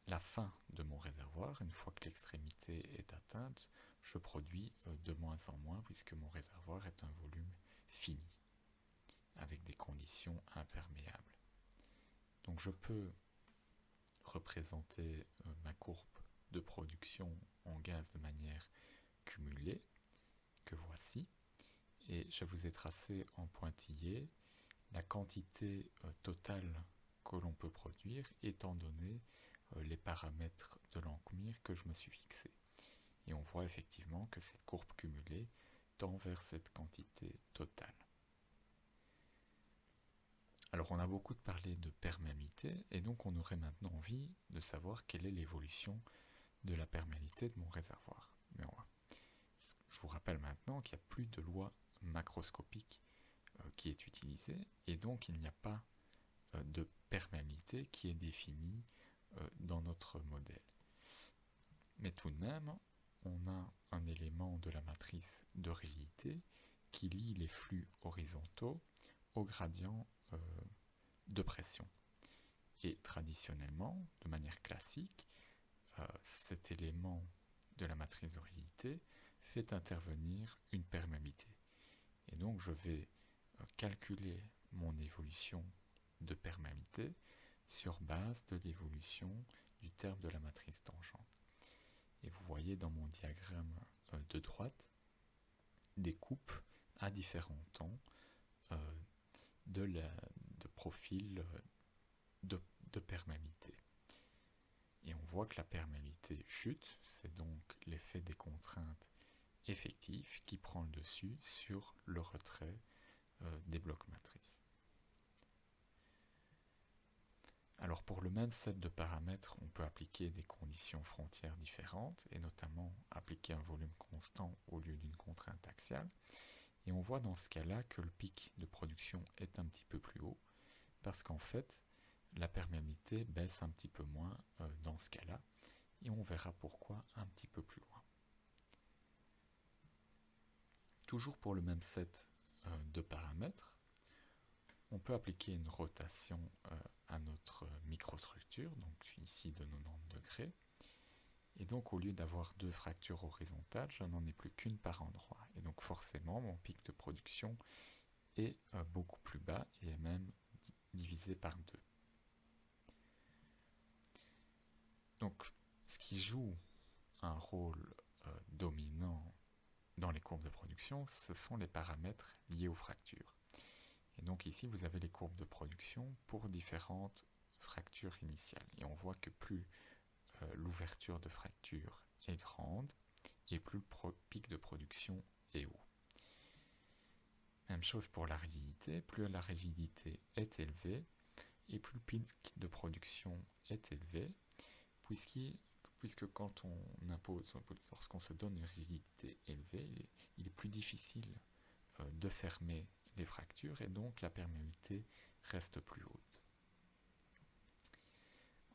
la fin de mon réservoir. Une fois que l'extrémité est atteinte, je produis de moins en moins puisque mon réservoir est un volume fini, avec des conditions imperméables. Donc je peux représenter ma courbe de production en gaz de manière cumulée, que voici, et je vous ai tracé en pointillé la quantité totale que l'on peut produire étant donné les paramètres de l'enclume que je me suis fixé. Et on voit effectivement que cette courbe cumulée tend vers cette quantité totale. Alors on a beaucoup parlé de perméabilité et donc on aurait maintenant envie de savoir quelle est l'évolution de la perméabilité de mon réservoir. Je vous rappelle maintenant qu'il n'y a plus de loi macroscopique qui est utilisée et donc il n'y a pas de perméabilité qui est définie dans notre modèle. Mais tout de même, on a un élément de la matrice de rigidité qui lie les flux horizontaux au gradient de pression. Et traditionnellement, de manière classique, cet élément de la matrice de rigidité fait intervenir une perméabilité. Et donc je vais calculer mon évolution de perméabilité sur base de l'évolution du terme de la matrice tangente. Et vous voyez dans mon diagramme de droite des coupes à différents temps de profil de perméabilité. Et on voit que la perméabilité chute, c'est donc l'effet des contraintes effectives qui prend le dessus sur le retrait des blocs matrices. Alors pour le même set de paramètres, on peut appliquer des conditions frontières différentes et notamment appliquer un volume constant au lieu d'une contrainte axiale. Et on voit dans ce cas-là que le pic de production est un petit peu plus haut parce qu'en fait, la perméabilité baisse un petit peu moins dans ce cas-là et on verra pourquoi un petit peu plus loin. Toujours pour le même set de paramètres, on peut appliquer une rotation à notre microstructure, donc ici de 90 degrés. Et donc au lieu d'avoir deux fractures horizontales, je n'en ai plus qu'une par endroit. Et donc forcément, mon pic de production est beaucoup plus bas et est même divisé par 2. Donc ce qui joue un rôle dominant dans les courbes de production, ce sont les paramètres liés aux fractures. Et donc ici, vous avez les courbes de production pour différentes fractures initiales. Et on voit que plus l'ouverture de fracture est grande, et plus le pic de production est haut. Même chose pour la rigidité. Plus la rigidité est élevée, et plus le pic de production est élevé, puisque quand on impose, lorsqu'on se donne une rigidité élevée, il est plus difficile de fermer les fractures et donc la perméabilité reste plus haute.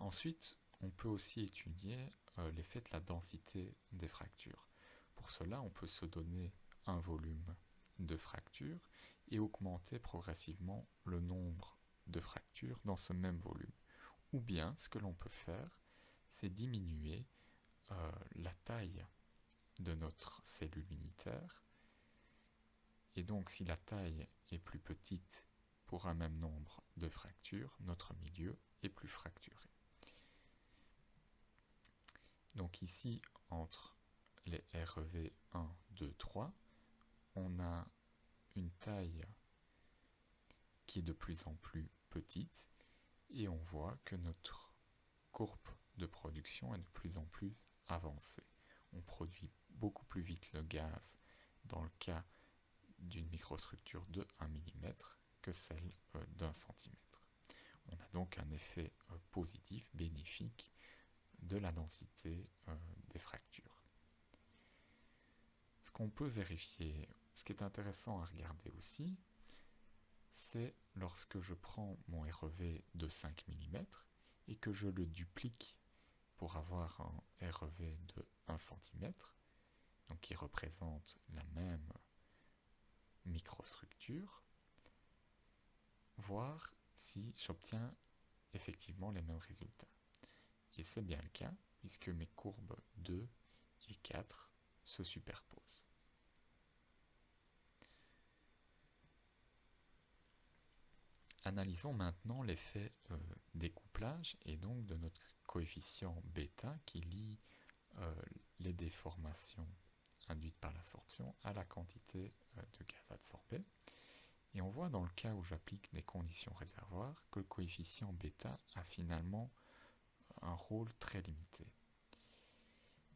Ensuite, on peut aussi étudier l'effet de la densité des fractures. Pour cela, on peut se donner un volume de fractures et augmenter progressivement le nombre de fractures dans ce même volume. Ou bien, ce que l'on peut faire, c'est diminuer la taille de notre cellule unitaire. Et donc, si la taille est plus petite pour un même nombre de fractures, notre milieu est plus fracturé. Donc ici, entre les REV 1, 2, 3, on a une taille qui est de plus en plus petite et on voit que notre courbe de production est de plus en plus avancée. On produit beaucoup plus vite le gaz dans le cas d'une microstructure de 1 mm que celle d'1 cm. On a donc un effet positif, bénéfique de la densité des fractures. Ce qu'on peut vérifier, ce qui est intéressant à regarder aussi, c'est lorsque je prends mon REV de 5 mm et que je le duplique pour avoir un REV de 1 cm, donc qui représente la même microstructure, voir si j'obtiens effectivement les mêmes résultats. Et c'est bien le cas, puisque mes courbes 2 et 4 se superposent. Analysons maintenant l'effet découplage et donc de notre coefficient bêta qui lie les déformations induites par l'absorption à la quantité de gaz absorbé. Et on voit dans le cas où j'applique des conditions réservoirs que le coefficient bêta a finalement un rôle très limité.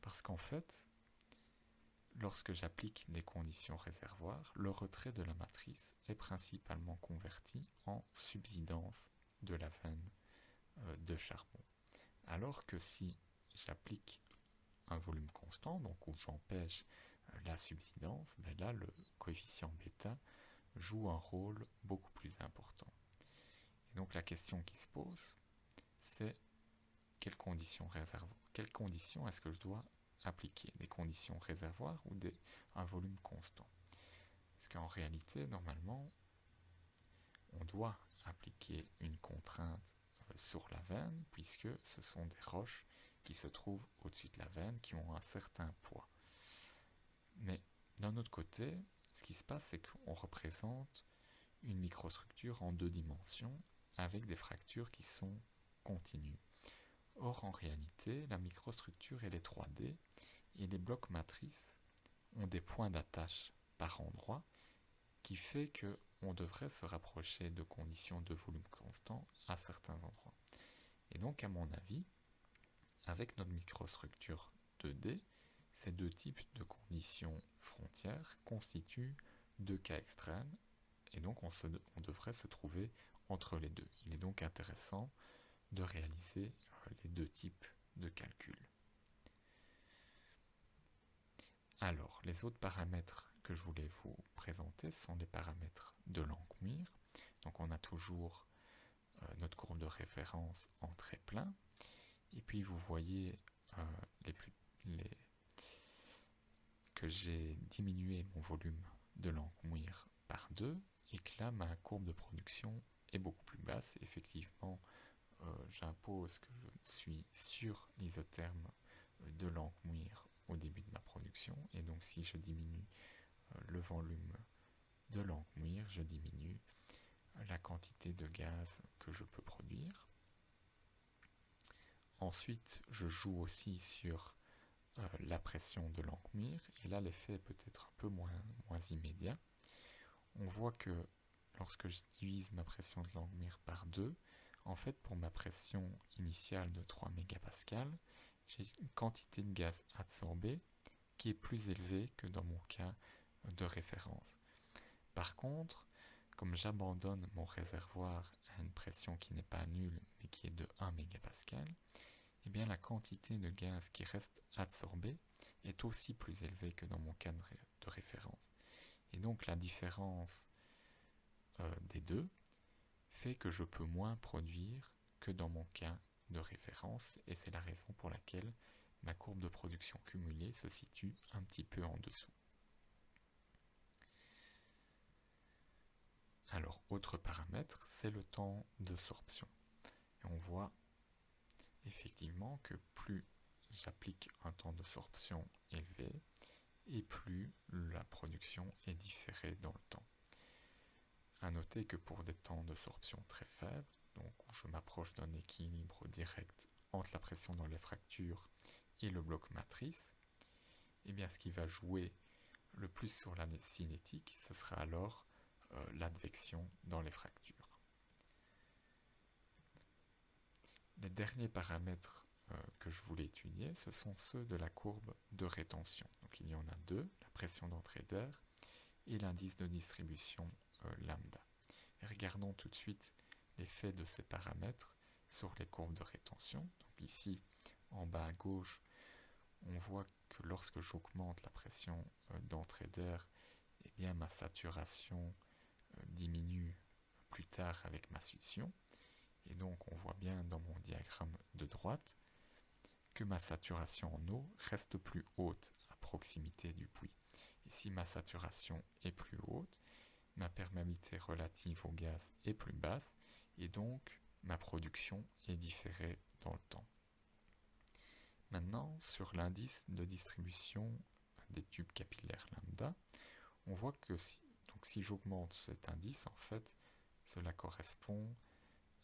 Parce qu'en fait, lorsque j'applique des conditions réservoirs, le retrait de la matrice est principalement converti en subsidence de la veine de charbon. Alors que si j'applique un volume constant, donc où j'empêche la subsidence, ben là le coefficient bêta joue un rôle beaucoup plus important. Et donc la question qui se pose, c'est quelles conditions est-ce que je dois appliquer? Des conditions réservoirs ou un volume constant? Parce qu'en réalité, normalement, on doit appliquer une contrainte sur la veine, puisque ce sont des roches qui se trouvent au-dessus de la veine, qui ont un certain poids. Mais d'un autre côté, ce qui se passe, c'est qu'on représente une microstructure en 2 dimensions, avec des fractures qui sont continues. Or, en réalité, la microstructure, elle est 3D, et les blocs matrices ont des points d'attache par endroit, qui fait qu'on devrait se rapprocher de conditions de volume constant à certains endroits. Et donc, à mon avis, avec notre microstructure 2D, ces deux types de conditions frontières constituent 2 cas extrêmes, et donc on devrait se trouver entre les deux. Il est donc intéressant de réaliser les 2 types de calculs. Alors, les autres paramètres que je voulais vous présenter sont les paramètres de Langmuir. Donc on a toujours notre courbe de référence en trait plein, et puis vous voyez que j'ai diminué mon volume de Langmuir par 2, et que là ma courbe de production est beaucoup plus basse. Effectivement, j'impose que je suis sur l'isotherme de Langmuir au début de ma production, et donc si je diminue le volume de Langmuir, je diminue la quantité de gaz que je peux produire. Ensuite, je joue aussi sur la pression de Langmuir, et là l'effet est peut-être un peu moins immédiat. On voit que lorsque je divise ma pression de Langmuir par 2, en fait pour ma pression initiale de 3 mégapascales, j'ai une quantité de gaz absorbé qui est plus élevée que dans mon cas de référence. Par contre, comme j'abandonne mon réservoir à une pression qui n'est pas nulle mais qui est de 1 mégapascal, eh bien la quantité de gaz qui reste absorbée est aussi plus élevée que dans mon cas de référence. Et donc la différence des deux fait que je peux moins produire que dans mon cas de référence, et c'est la raison pour laquelle ma courbe de production cumulée se situe un petit peu en dessous. Alors, autre paramètre, c'est le temps de sorption. Et on voit effectivement que plus j'applique un temps de sorption élevé, et plus la production est différée dans le temps. À noter que pour des temps de sorption très faibles, donc où je m'approche d'un équilibre direct entre la pression dans les fractures et le bloc matrice, eh bien ce qui va jouer le plus sur la cinétique, ce sera alors l'advection dans les fractures. Les derniers paramètres que je voulais étudier, ce sont ceux de la courbe de rétention. Donc il y en a 2, la pression d'entrée d'air et l'indice de distribution lambda. Et regardons tout de suite l'effet de ces paramètres sur les courbes de rétention. Donc ici, en bas à gauche, on voit que lorsque j'augmente la pression d'entrée d'air, eh bien ma saturation diminue plus tard avec ma succion. Et donc on voit bien dans mon diagramme de droite que ma saturation en eau reste plus haute à proximité du puits. Et si ma saturation est plus haute, ma perméabilité relative au gaz est plus basse, et donc ma production est différée dans le temps. Maintenant, sur l'indice de distribution des tubes capillaires lambda, on voit que si j'augmente cet indice, en fait, cela correspond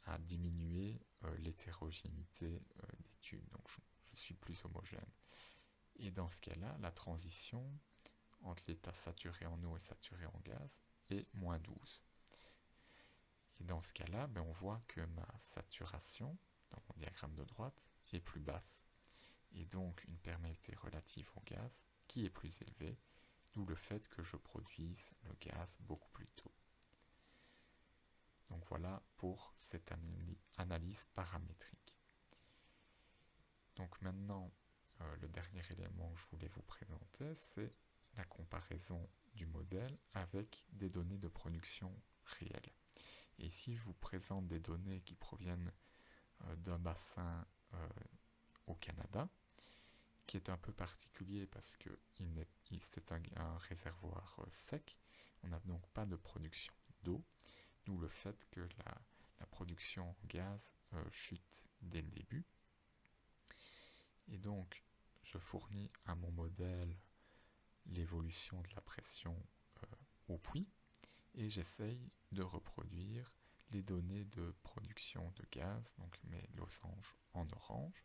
à diminuer l'hétérogénéité des tubes. Donc je suis plus homogène. Et dans ce cas-là, la transition entre l'état saturé en eau et saturé en gaz est moins 12. Et dans ce cas-là, on voit que ma saturation, dans mon diagramme de droite, est plus basse. Et donc une perméabilité relative au gaz qui est plus élevée, d'où le fait que je produise le gaz beaucoup plus tôt. Donc voilà pour cette analyse paramétrique. Donc maintenant, le dernier élément que je voulais vous présenter, c'est la comparaison du modèle avec des données de production réelles. Et ici, je vous présente des données qui proviennent d'un bassin au Canada, qui est un peu particulier parce que c'est un réservoir sec. On n'a donc pas de production d'eau, d'où le fait que la production en gaz chute dès le début. Et donc, je fournis à mon modèle l'évolution de la pression au puits et j'essaye de reproduire les données de production de gaz, donc mes losanges en orange.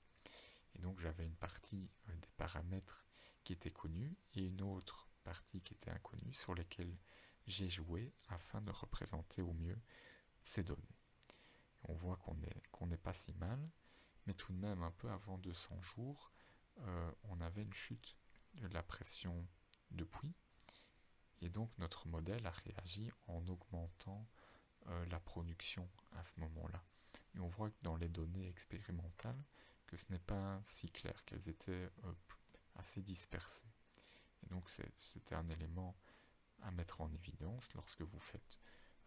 Et donc j'avais une partie des paramètres qui étaient connus et une autre partie qui était inconnue sur lesquelles j'ai joué afin de représenter au mieux ces données. On voit qu'on n'est pas si mal, mais tout de même un peu avant 200 jours, on avait une chute de la pression de puits et donc notre modèle a réagi en augmentant la production à ce moment-là. Et on voit que dans les données expérimentales, que ce n'est pas si clair, qu'elles étaient assez dispersées. Et donc c'était un élément à mettre en évidence lorsque vous faites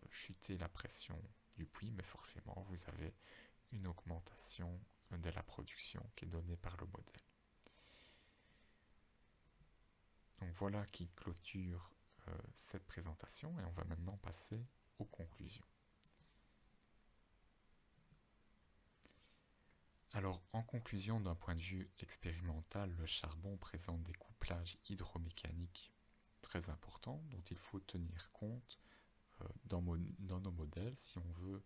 chuter la pression du puits, mais forcément vous avez une augmentation de la production qui est donnée par le modèle. Donc voilà qui clôture cette présentation et on va maintenant passer aux conclusions. Alors, en conclusion, d'un point de vue expérimental, le charbon présente des couplages hydromécaniques très importants dont il faut tenir compte dans nos modèles si on veut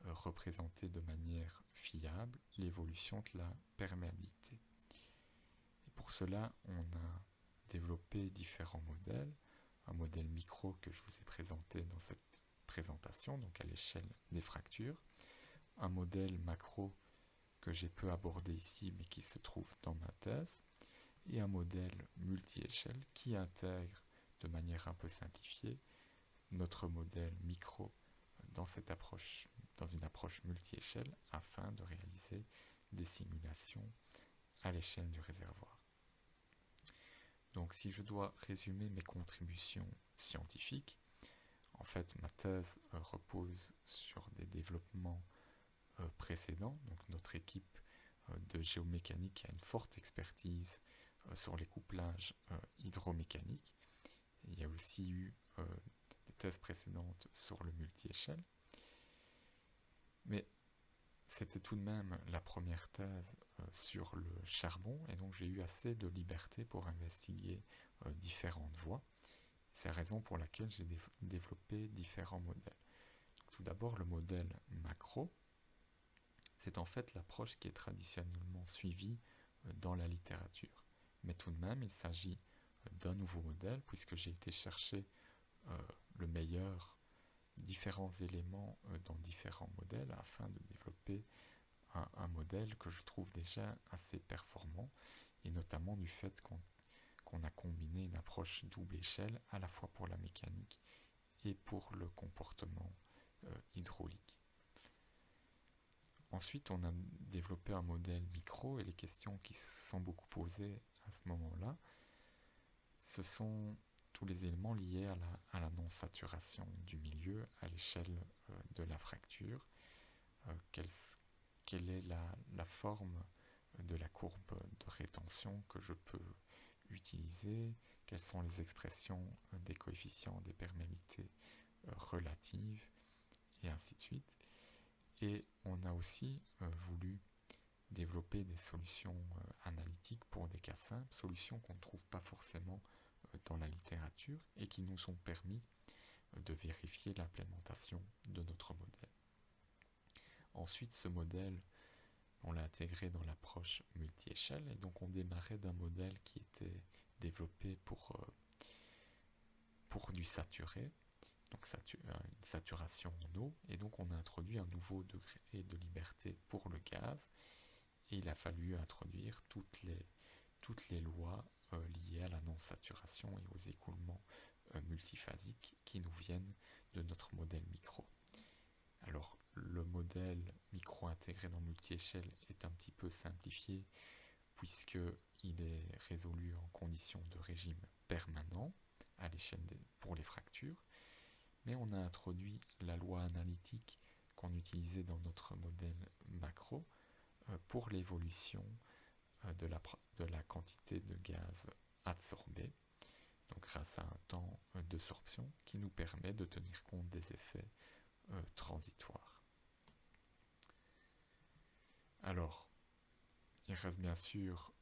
représenter de manière fiable l'évolution de la perméabilité. Et pour cela, on a développé différents modèles. Un modèle micro que je vous ai présenté dans cette présentation, donc à l'échelle des fractures. Un modèle macro que j'ai peu abordé ici, mais qui se trouve dans ma thèse, et un modèle multi-échelle qui intègre de manière un peu simplifiée notre modèle micro dans une approche multi-échelle afin de réaliser des simulations à l'échelle du réservoir. Donc si je dois résumer mes contributions scientifiques, en fait ma thèse repose sur des développements précédents. Donc notre équipe de géomécanique a une forte expertise sur les couplages hydromécaniques. Il y a aussi eu des thèses précédentes sur le multi-échelle. Mais c'était tout de même la première thèse sur le charbon, et donc j'ai eu assez de liberté pour investiguer différentes voies. C'est la raison pour laquelle j'ai développé différents modèles. Tout d'abord, le modèle macro, c'est en fait l'approche qui est traditionnellement suivie dans la littérature. Mais tout de même, il s'agit d'un nouveau modèle, puisque j'ai été chercher le meilleur, différents éléments dans différents modèles, afin de développer un modèle que je trouve déjà assez performant, et notamment du fait qu'on a combiné une approche double échelle, à la fois pour la mécanique et pour le comportement hydraulique. Ensuite, on a développé un modèle micro et les questions qui se sont beaucoup posées à ce moment-là, ce sont tous les éléments liés à la non-saturation du milieu à l'échelle de la fracture. Quelle est la forme de la courbe de rétention que je peux utiliser? Quelles sont les expressions des coefficients des perméabilités relatives? Et ainsi de suite. Et on a aussi voulu développer des solutions analytiques pour des cas simples, solutions qu'on ne trouve pas forcément dans la littérature et qui nous ont permis de vérifier l'implémentation de notre modèle. Ensuite, ce modèle, on l'a intégré dans l'approche multi-échelle et donc on démarrait d'un modèle qui était développé pour du saturé, donc une saturation en eau, et donc on a introduit un nouveau degré de liberté pour le gaz, et il a fallu introduire toutes les lois liées à la non-saturation et aux écoulements multiphasiques qui nous viennent de notre modèle micro. Alors, le modèle micro intégré dans multi-échelle est un petit peu simplifié puisqu'il est résolu en conditions de régime permanent à l'échelle pour les fractures, mais on a introduit la loi analytique qu'on utilisait dans notre modèle macro pour l'évolution de la quantité de gaz adsorbé, donc grâce à un temps de sorption qui nous permet de tenir compte des effets transitoires. Alors, il reste bien sûr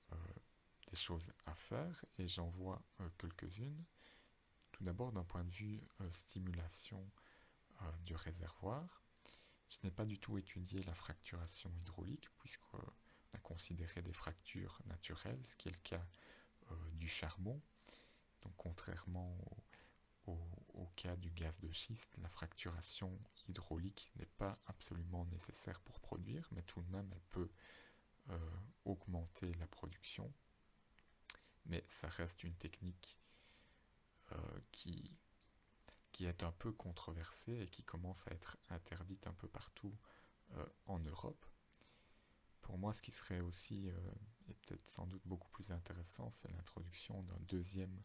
des choses à faire et j'en vois quelques-unes. Tout d'abord, d'un point de vue stimulation du réservoir, je n'ai pas du tout étudié la fracturation hydraulique puisqu'on a considéré des fractures naturelles, ce qui est le cas du charbon. Donc contrairement au cas du gaz de schiste, la fracturation hydraulique n'est pas absolument nécessaire pour produire, mais tout de même elle peut augmenter la production. Mais ça reste une technique qui est un peu controversée et qui commence à être interdite un peu partout en Europe. Pour moi, ce qui serait aussi, et peut-être sans doute beaucoup plus intéressant, c'est l'introduction d'un deuxième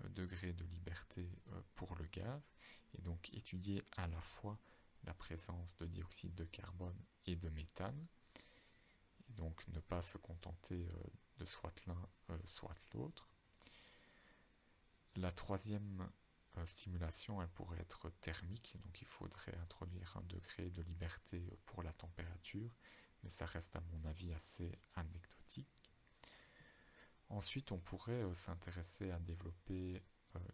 degré de liberté pour le gaz, et donc étudier à la fois la présence de dioxyde de carbone et de méthane, et donc ne pas se contenter de soit l'un, soit l'autre. La troisième stimulation, elle pourrait être thermique, donc il faudrait introduire un degré de liberté pour la température, mais ça reste à mon avis assez anecdotique. Ensuite, on pourrait s'intéresser à développer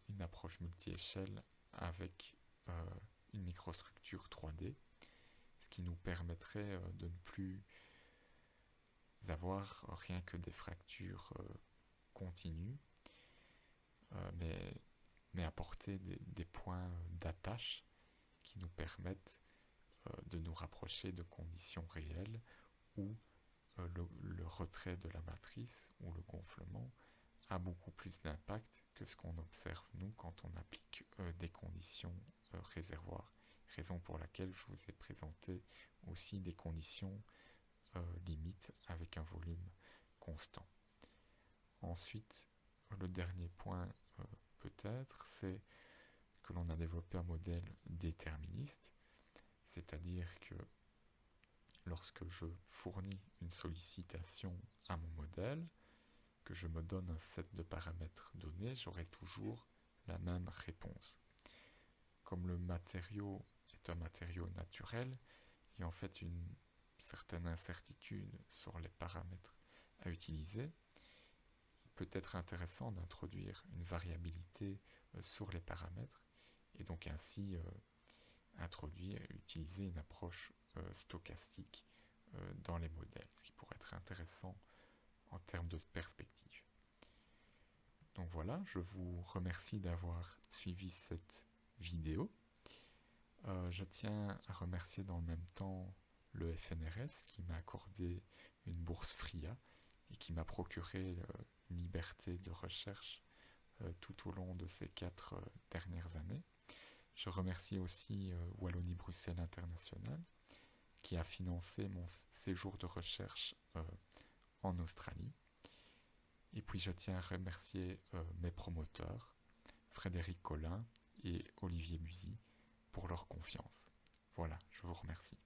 une approche multi-échelle avec une microstructure 3D, ce qui nous permettrait de ne plus avoir rien que des fractures continues, mais apporter des points d'attache qui nous permettent de nous rapprocher de conditions réelles où le retrait de la matrice ou le gonflement a beaucoup plus d'impact que ce qu'on observe nous quand on applique des conditions réservoirs. Raison pour laquelle je vous ai présenté aussi des conditions limites avec un volume constant. Ensuite, le dernier point peut-être, c'est que l'on a développé un modèle déterministe, c'est-à-dire que lorsque je fournis une sollicitation à mon modèle, que je me donne un set de paramètres donnés, j'aurai toujours la même réponse. Comme le matériau est un matériau naturel, il y a en fait une certaine incertitude sur les paramètres à utiliser. Il peut être intéressant d'introduire une variabilité sur les paramètres et donc ainsi utiliser une approche stochastique dans les modèles, ce qui pourrait être intéressant en termes de perspective. Donc voilà, je vous remercie d'avoir suivi cette vidéo. Je tiens à remercier dans le même temps le FNRS qui m'a accordé une bourse FRIA et qui m'a procuré une liberté de recherche tout au long de ces 4 dernières années. Je remercie aussi Wallonie-Bruxelles International qui a financé mon séjour de recherche en Australie. Et puis je tiens à remercier mes promoteurs, Frédéric Collin et Olivier Buzy, pour leur confiance. Voilà, je vous remercie.